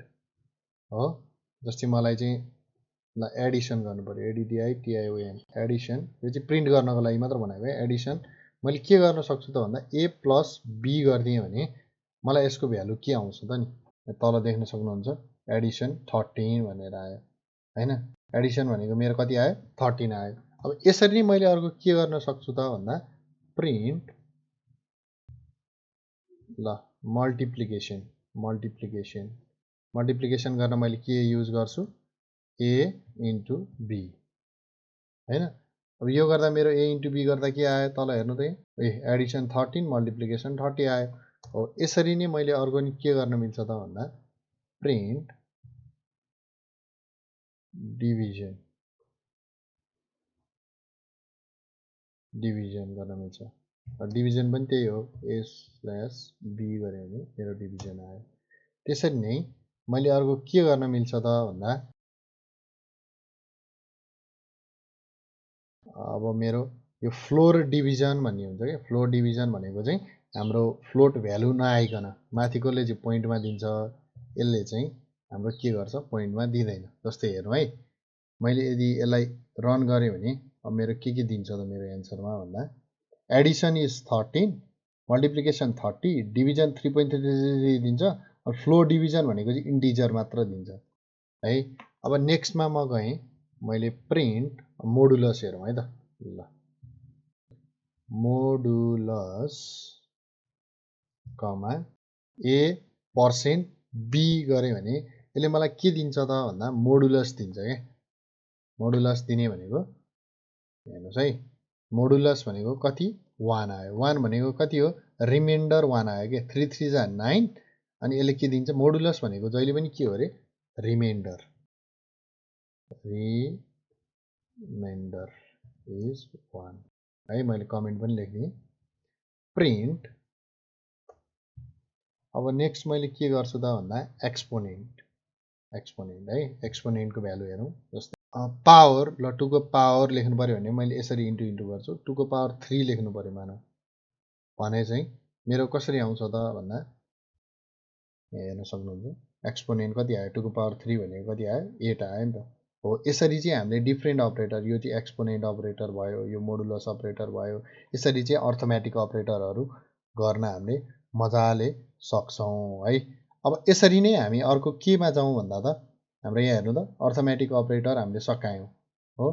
हो। जस्तै मलाई चाहिँ ल एडिसन गर्नु पर्यो, ADDITION, एडिसन। यो चाहिँ प्रिन्ट गर्नको लागि मात्र भनेको है, एडिसन। मैले के गर्न सक्छु त भन्दा a + b गरिदिएँ भने मलाई यसको भ्यालु के आउँछ त नि, तल देख्न सक्नुहुन्छ, एडिसन 13 भनेर आयो हैन। एडिसन भनेको मेरो कति आयो, 13 आयो। अब यसरी नै मैले अर्को के गर्न सक्छु त भन्दा प्रिन्ट ल मल्टिप्लिकेसन गर्न मैले के युज गर्छु, a * b हैन। अब यो गर्दा मेरो a * b गर्दा के आयो तल हेर्नु त, एडिसन 13 मल्टिप्लिकेसन 30 आयो। हो यसरी नै मैले अर्को नि के गर्न मिल्छ त भन्दा प्रिन्ट डिभिजन गर्न मिल्छ। डिभिजन पनि त्यही हो, a/b गऱ्यो भने मेरो डिभिजन आयो। त्यसरी नै मैले अर्को के गर्न मिल्छ त भन्दा अब मेरो यो फ्लोर डिभिजन भन्ने हुन्छ क्या। फ्लोर डिभिजन भनेको चाहिँ हाम्रो फ्लोट भ्यालु नआइकन माथिकोले चाहिँ पोइन्टमा दिन्छ, यसले चाहिँ हाम्रो के गर्छ, पोइन्टमा दिँदैन। जस्तै हेरौँ है, मैले यदि यसलाई रन गरेँ भने अब मेरो के दिन्छ त मेरो एन्सरमा भन्दा एडिसन इज 13, मल्टिप्लिकेसन 30, डिभिजन 3.33 दिन्छ। फ्लोर डिभिजन भनेको चाहिँ इन्टिजर मात्र दिन्छ है। अब नेक्स्टमा म गएँ, मैले प्रिन्ट मोडुलस हेरौँ है त। ल मोडुलस कमा a% b गरेँ भने यसले मलाई के दिन्छ त भन्दा मोडुलस दिन्छ क्या। मोडुलस दिने भनेको हेर्नुहोस् है, मोडुलस भनेको कति, 1 आयो। 1 भनेको कति हो, रिमाइन्डर 1 आयो क्या। 3 3 जा 9 अनि यसले के दिन्छ, मोडुलस भनेको जहिले पनि के हो अरे, रिमाइन्डर इज 1 है। मैले कमेन्ट पनि लेखिदिएँ प्रिन्ट। अब नेक्स्ट मैले के गर्छु त भन्दा एक्सपोनेन्ट है। एक्सपोनेन्टको भ्यालु हेरौँ। जस्तै पावर, ल 2 को पावर लेख्नु पऱ्यो भने मैले यसरी इन्टु गर्छु। 2 को पावर 3 लेख्नु पऱ्यो मानौँ भने चाहिँ मेरो कसरी आउँछ त भन्दा हेर्न सक्नुहुन्छ, एक्सपोनेन्ट कति आयो, 2 को पावर 3 भनेको कति आयो, 8 आयो नि त। हो यसरी चाहिँ हामीले डिफ्रेन्ट अपरेटर, यो चाहिँ एक्सपोनेन्ट अपरेटर भयो, यो मोडुलस अपरेटर भयो, यसरी चाहिँ अर्थमेटिक अपरेटरहरू गर्न हामीले मजाले सक्छौँ है। अब यसरी नै हामी अर्को केमा जाउँ भन्दा त हाम्रो यहाँ हेर्नु त, अर्थमेटिक अपरेटर हामीले सकायौँ हो।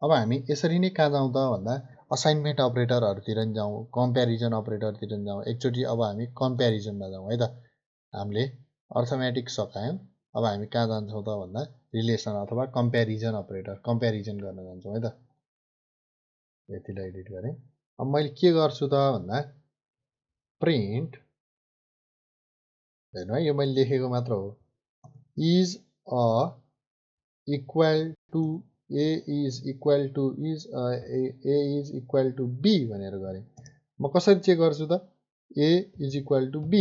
अब हामी यसरी नै कहाँ जाउँ त भन्दा असाइनमेन्ट अपरेटरहरूतिर नि जाउँ, कम्प्यारिजन अपरेटरतिर नि जाउँ। एकचोटि अब हामी कम्प्यारिजनमा जाउँ है त। हामीले अर्थमेटिक सकायौँ, अब हामी कहाँ जान्छौँ त भन्दा रिलेसन अथवा कम्प्यारिजन अपरेटर, कम्प्यारिजन गर्न जान्छौँ है त। यतिलाई एडिट गरेँ। अब मैले के गर्छु त भन्दा प्रिन्ट, हेर्नु है, यो मैले लेखेको मात्र हो, is a equal to a is equal to b भनेर गरेँ। म कसरी चेक गर्छु त, a is equal to b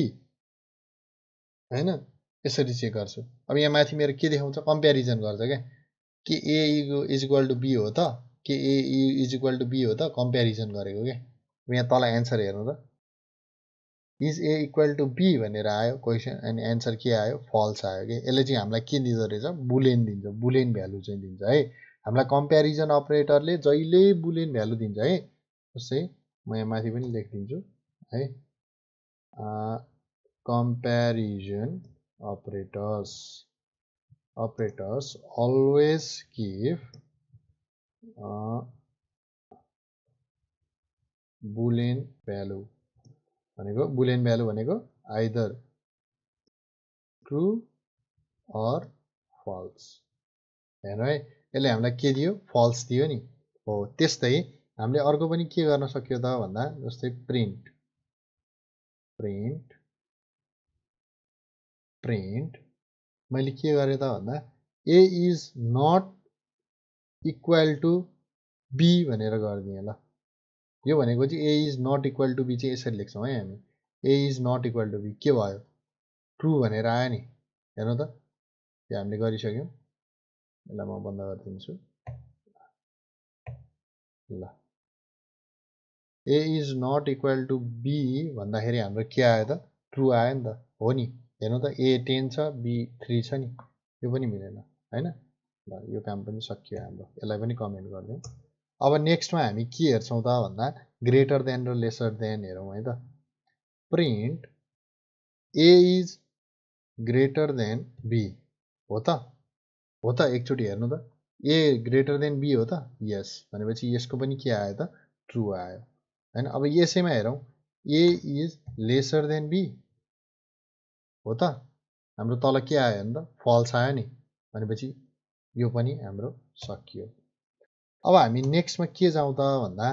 हैन, यसरी चेक गर्छु। अब यहाँ माथि मेरो के देखाउँछ, कम्प्यारिजन गर्छ क्या, के a is equal to b हो त, के a is equal to b हो त, कम्प्यारिजन गरेको क्या। यहाँ तल एन्सर हेर्नु त, is a equal to b भनेर आयो क्वेसन, अनि एन्सर के आयो, फल्स आयो कि। यसले चाहिँ हामीलाई के दिँदो रहेछ, बुलेन दिन्छ, बुलेन भ्यालु चाहिँ दिन्छ है। हामीलाई कम्प्यारिजन अपरेटरले जहिले बुलेन भ्यालु दिन्छ है। जस्तै म यहाँ माथि पनि लेखिदिन्छु है, comparison operators always give boolean value भनेको आइदर ट्रु अर फल्स। हेर्नु है, यसले हामीलाई के दियो? फल्स दियो नि। हो त्यस्तै हामीले अर्को पनि के गर्न सक्यो त भन्दा जस्तै प्रिन्ट मैले के गरेँ त भन्दा A is not equal to B भनेर गरिदिएँ। ल यो भनेको चाहिँ A is not equal to B चाहिँ यसरी लेख्छौँ है हामी। A is not equal to B के भयो? ट्रु भनेर आयो नि। हेर्नु त यो हामीले गरिसक्यौँ। यसलाई म बन्द गरिदिन्छु। ल A is not equal to B भन्दाखेरि हाम्रो के आयो त? ट्रु आयो नि त। हो नि, हेर्नु त ए 10 छ, बी 3 छ नि, यो पनि मिलेन हैन। ल यो काम पनि सकियो हाम्रो। यसलाई पनि कमेन्ट गरिदिउँ। अब नेक्स्टमा हामी के हेर्छौँ त भन्दा ग्रेटर देन र लेसर देन हेरौँ है त। Print a is greater than b हो त? हो त? एकचोटि हेर्नु त, ए ग्रेटर देन बी हो त? यस भनेपछि यसको पनि के आयो त? ट्रु आयो हैन। अब यसैमा हेरौँ, ए इज लेसर देन बी हो त? हाम्रो तल के आयो भने त? फल्स आयो नि। भनेपछि यो पनि हाम्रो सकियो। अब हामी नेक्स्टमा के जाउँ त भन्दा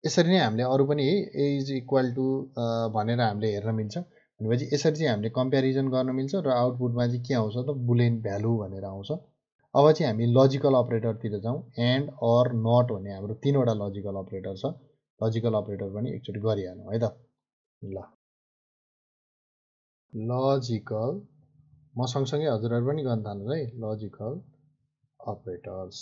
यसरी नै हामीले अरू पनि है ए इज इक्वल टु भनेर हामीले हेर्न मिल्छ। भनेपछि यसरी चाहिँ हामीले कम्पेरिजन गर्न मिल्छ र आउटपुटमा चाहिँ के आउँछ त? बुलियन भ्यालु भनेर आउँछ। अब चाहिँ हामी लजिकल अपरेटरतिर जाउँ। एन्ड अर नट भन्ने हाम्रो 3वटा लजिकल अपरेटर छ। लजिकल अपरेटर पनि एकचोटि गरिहालौँ है त। ल लजिकल, म सँगसँगै हजुरहरू पनि गर्न थाल्नु है। Logical operators.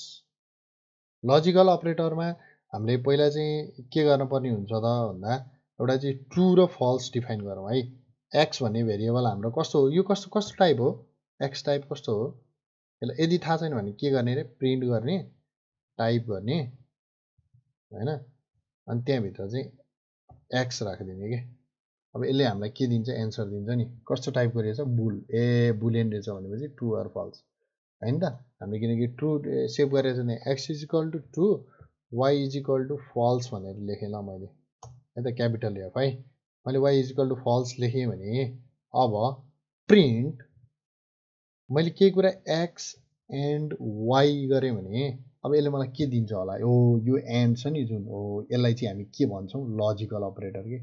लजिकल अपरेटरमा हामीले पहिला चाहिँ के गर्नुपर्ने हुन्छ त भन्दा एउटा चाहिँ ट्रु र फल्स डिफाइन गरौँ है। एक्स भन्ने भेरिएबल हाम्रो कस्तो हो? यो कस्तो टाइप हो? एक्स टाइप कस्तो हो? यसलाई यदि थाहा छैन भने के गर्ने रे? प्रिन्ट गर्ने, टाइप गर्ने हैन। अनि त्यहाँभित्र चाहिँ एक्स राखिदिने के। अब यसले हामीलाई के दिन्छ? एन्सर दिन्छ नि। कस्तो टाइपको रहेछ? बुल। ए बुलियन रहेछ भनेपछि ट्रु अर फल्स हैन त। हामीले किनकि ट्रु सेभ गरेर चाहिँ x is equal to true, y is equal to false भनेर लेखेँ ल मैले है त, क्यापिटल एफ है। मैले Y is equal to false लेखेँ भने अब प्रिन्ट मैले केही कुरा एक्स एन्ड वाइ गरेँ भने अब यसले मलाई के दिन्छ होला? यो एन्ड छ नि जुन, हो यसलाई चाहिँ हामी के भन्छौँ? लजिकल अपरेटर के।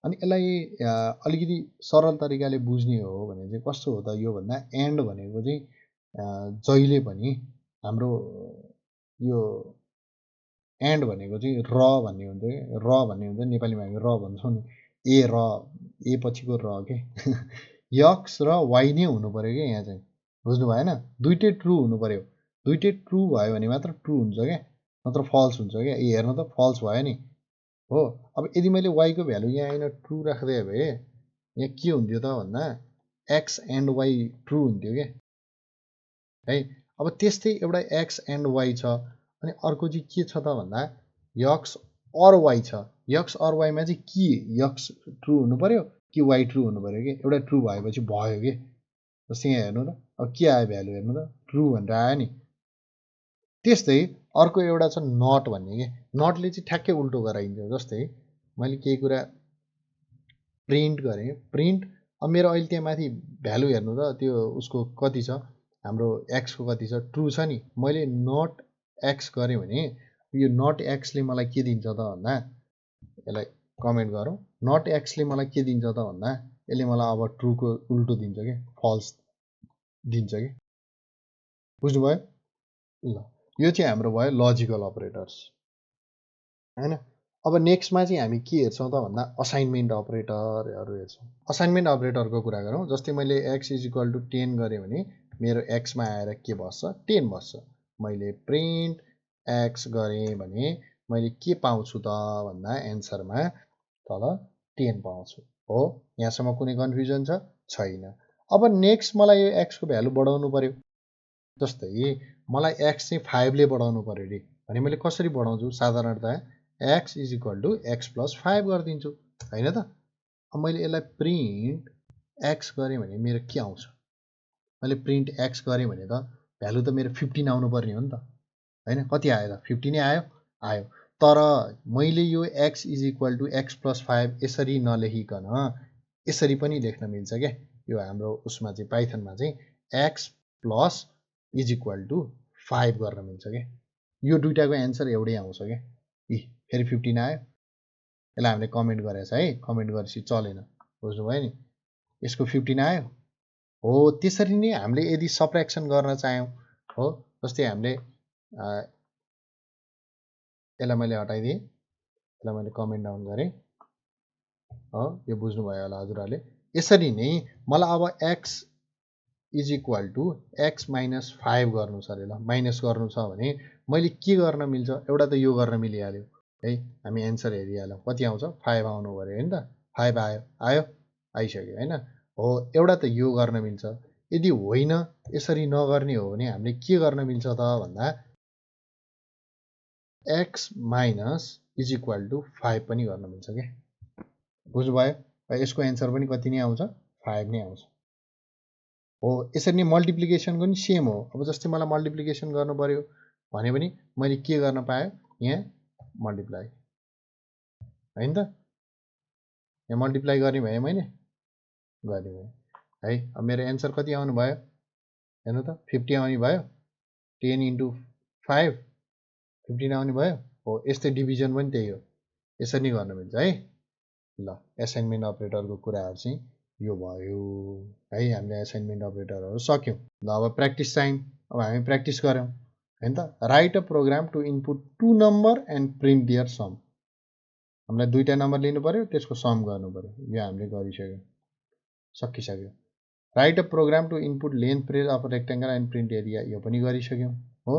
अनि यसलाई अलिकति सरल तरिकाले बुझ्ने हो भने चाहिँ कस्तो हो त यो भन्दा एन्ड भनेको चाहिँ जहिले पनि हाम्रो यो एन्ड भनेको चाहिँ र भन्ने हुन्छ कि, र भन्ने हुन्छ नेपालीमा हामी र भन्छौँ नि, ए र, ए पछिको र के यक्स र वाइ नै हुनु पऱ्यो क्या यहाँ चाहिँ। बुझ्नु भएन? दुइटै ट्रु हुनु पऱ्यो। दुइटै ट्रु भयो भने मात्र ट्रु हुन्छ क्या, नत्र फल्स हुन्छ क्या। ए हेर्नु त फल्स भयो नि। हो अब यदि मैले वाइको भ्यालु यहाँ आइन ट्रु राख्दै भए यहाँ के हुन्थ्यो त भन्दा एक्स एन्ड वाइ ट्रु हुन्थ्यो क्या है। अब त्यस्तै एउटा एक्स एन्ड वाइ छ। अनि अर्को चाहिँ के छ त भन्दा यक्स अर वाइ छ। यक्स अर वाइमा चाहिँ के यक्स ट्रु हुनु पऱ्यो कि वाइ ट्रु हुनु पऱ्यो कि। एउटा ट्रु भएपछि भयो कि। जस्तै यहाँ हेर्नु त, अब के आयो भ्यालु हेर्नु त? ट्रु भनेर आयो नि। त्यस्तै अर्को एउटा छ नट भन्ने के। नटले चाहिँ ठ्याक्कै उल्टो गराइन्छ। जस्तै मैले केही कुरा प्रिन्ट गरेँ, प्रिन्ट अब मेरो अहिले त्यहाँ माथि भ्यालु हेर्नु त, त्यो उसको कति छ? हाम्रो एक्सको कति छ? ट्रु छ नि। मैले नट एक्स गरेँ भने यो नट एक्सले मलाई के दिन्छ त भन्दा, यसलाई कमेन्ट गरौँ। नट एक्सले मलाई के दिन्छ त भन्दा यसले मलाई अब ट्रुको उल्टो दिन्छ कि, फल्स दिन्छ कि। बुझ्नुभयो? ल यो चाहिँ हाम्रो भयो लजिकल अपरेटर्स हैन। अब नेक्स्टमा चाहिँ हामी के हेर्छौँ त भन्दा असाइनमेन्ट अपरेटरहरू हेर्छौँ। असाइनमेन्ट अपरेटरको कुरा गरौँ। जस्तै मैले एक्स इज इक्वल टु 10 गरेँ भने मेरो एक्समा आएर के बस्छ? 10 बस्छ। मैले प्रिन्ट एक्स गरेँ भने मैले के पाउँछु त भन्दा एन्सरमा तल 10 पाउँछु। हो यहाँसम्म कुनै कन्फ्युजन छ? छैन। अब नेक्स्ट मलाई यो एक्सको भ्यालु बढाउनु पर्यो। जस्तै मलाई एक्स चाहिँ 5 ले बढाउनु पर्यो अरे भने मैले कसरी बढाउँछु? साधारणतया x is equal to x plus 5 गरिदिन्छु होइन त। अब मैले यसलाई प्रिन्ट एक्स गरेँ भने मेरो के आउँछ? मैले प्रिन्ट एक्स गरेँ भने त भ्यालु त मेरो 15 आउनु पर्ने हो नि त होइन। कति आयो त? 15 नै आयो। तर मैले यो x is equal to x plus 5 यसरी नलेखिकन यसरी पनि लेख्न मिल्छ क्या। यो हाम्रो उसमा चाहिँ पाइथनमा चाहिँ x plus is equal to 5 गर्न मिल्छ क्या। यो दुइटाको एन्सर एउटै आउँछ क्या। फेरि 15 आयो। यसलाई हामीले कमेन्ट गरेछ है, कमेन्ट गरेपछि चलेन, बुझ्नुभयो नि। यसको 15 आयो हो। त्यसरी नै हामीले यदि सब्ट्र्याक्सन गर्न चाह्यौँ हो, जस्तै हामीले यसलाई मैले हटाइदिएँ, यसलाई मैले कमेन्ट डाउन गरेँ हो, यो बुझ्नुभयो होला हजुरहरूले। यसरी नै मलाई अब x is equal to x minus 5 गर्नु छ अरे। ल माइनस गर्नु छ भने मैले के गर्न मिल्छ? एउटा त यो गर्न मिलिहाल्यो है, हामी एन्सर हेरिहाल्यौँ, कति आउँछ? 5 आउनु पऱ्यो होइन त। 5 आयो, आइसक्यो होइन हो। एउटा त यो गर्न मिल्छ। यदि होइन यसरी नगर्ने हो भने हामीले के गर्न मिल्छ त भन्दा x minus is equal to 5 पनि गर्न मिल्छ क्या। बुझ्नुभयो? यसको एन्सर पनि कति नै आउँछ? 5 नै आउँछ हो। यसरी नै मल्टिप्लिकेसनको पनि सेम हो। अब जस्तै मलाई मल्टिप्लिकेसन गर्नु पर्यो भने पनि मैले के गर्न पाएँ? यहाँ मल्टिप्लाई होइन त, यहाँ मल्टिप्लाई गर्ने भएँ मैले, गर्ने भएँ है। अब मेरो एन्सर कति आउनु भयो हेर्नु त? 50 आउने भयो। 10 इन्टु 5 15 आउने भयो हो। यस्तै डिभिजन पनि त्यही हो, यसरी नै गर्न मिल्छ है। ल एसाइनमेन्ट अपरेटरको कुराहरू चाहिँ यो भयो है। हामीले एसाइनमेन्ट अपरेटरहरू सक्यौँ। ल अब प्र्याक्टिस टाइम। अब हामी प्र्याक्टिस गऱ्यौँ होइन त। Write a program to input 2 number and print their sum. हामीलाई 2टा नम्बर लिनु पर्यो, त्यसको सम गर्नु पर्यो। यो हामीले गरिसक्यौँ, सकिसक्यो। Write a program to input length breadth of rectangle and print area, यो पनि गरिसक्यौँ हो।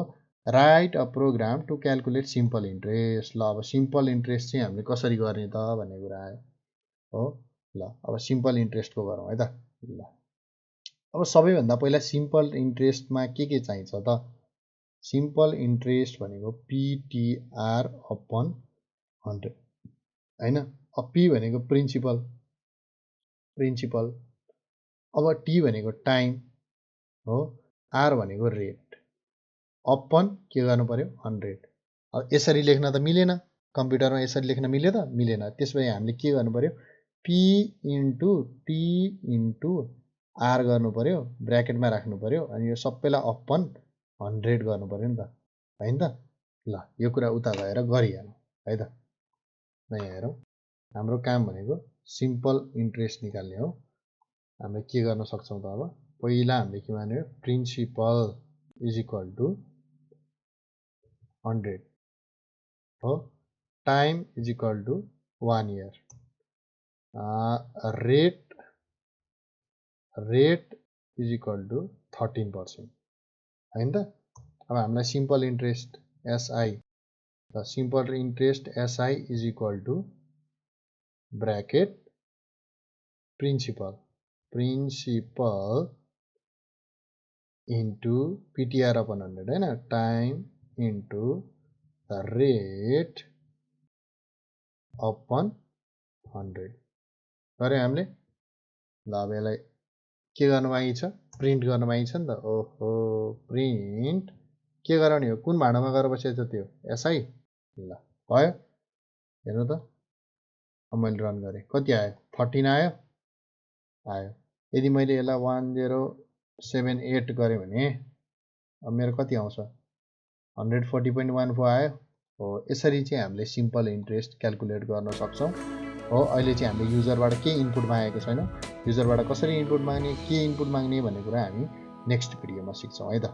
Write a program to calculate simple interest. ल अब सिम्पल इन्ट्रेस्ट चाहिँ हामीले कसरी गर्ने त भन्ने कुरा आयो हो। ल अब सिम्पल इन्ट्रेस्टको गरौँ है त। ल अब सबैभन्दा पहिला सिम्पल इन्ट्रेस्टमा के चाहिन्छ त? सिम्पल इन्ट्रेस्ट भनेको PTR अपन 100 होइन। अब P भनेको प्रिन्सिपल, अब T भनेको टाइम हो, R भनेको रेट, अपन के गर्नु पर्यो? 100। अब यसरी लेख्न त मिलेन, कम्प्युटरमा यसरी लेख्न मिल्यो त? मिलेन। त्यसपछि हामीले के गर्नु पर्यो? P into T into R गर्नु पर्यो, ब्र्याकेटमा राख्नु पर्यो, अनि यो सबैलाई अपन 100 गर्नु पर्यो नि त होइन त। ल यो कुरा उता गएर गरिहालौँ है त। यहाँ हेरौँ, हाम्रो काम भनेको सिम्पल इन्ट्रेस्ट निकाल्ने हो। हामीले के गर्न सक्छौँ त? अब पहिला हामीले के भन्यो? प्रिन्सिपल इज इक्वल टु 100 हो। Time is equal to 1 year. Rate is equal to 13% होइन त। अब हामीलाई सिम्पल इन्ट्रेस्ट SI, त simple interest SI is equal to bracket principal into PTR upon 100 होइन। टाइम इन्टु रेट अपन 100 गऱ्यौँ हामीले। ल अब यसलाई के गर्नु बाँकी छ? प्रिन्ट गर्नु बाँकी छ नि त। ओहो, प्रिन्ट के गराउने हो? कुन भाँडामा गएर बसेको छ त्यो? SI। ल भयो, हेर्नु त। अब मैले रन गरेँ, कति आयो? 13 आयो। यदि मैले यसलाई 1078 गरेँ भने अब मेरो कति आउँछ? 140.14 आयो हो। यसरी चाहिँ हामीले सिम्पल इन्ट्रेस्ट क्यालकुलेट गर्न सक्छौँ हो। अहिले चाहिँ हामीले युजरबाट के इनपुट मागेको छैन, युजरबाट कसरी इनपुट माग्ने, के इनपुट माग्ने भन्ने कुरा हामी नेक्स्ट भिडियोमा सिक्छौँ है त।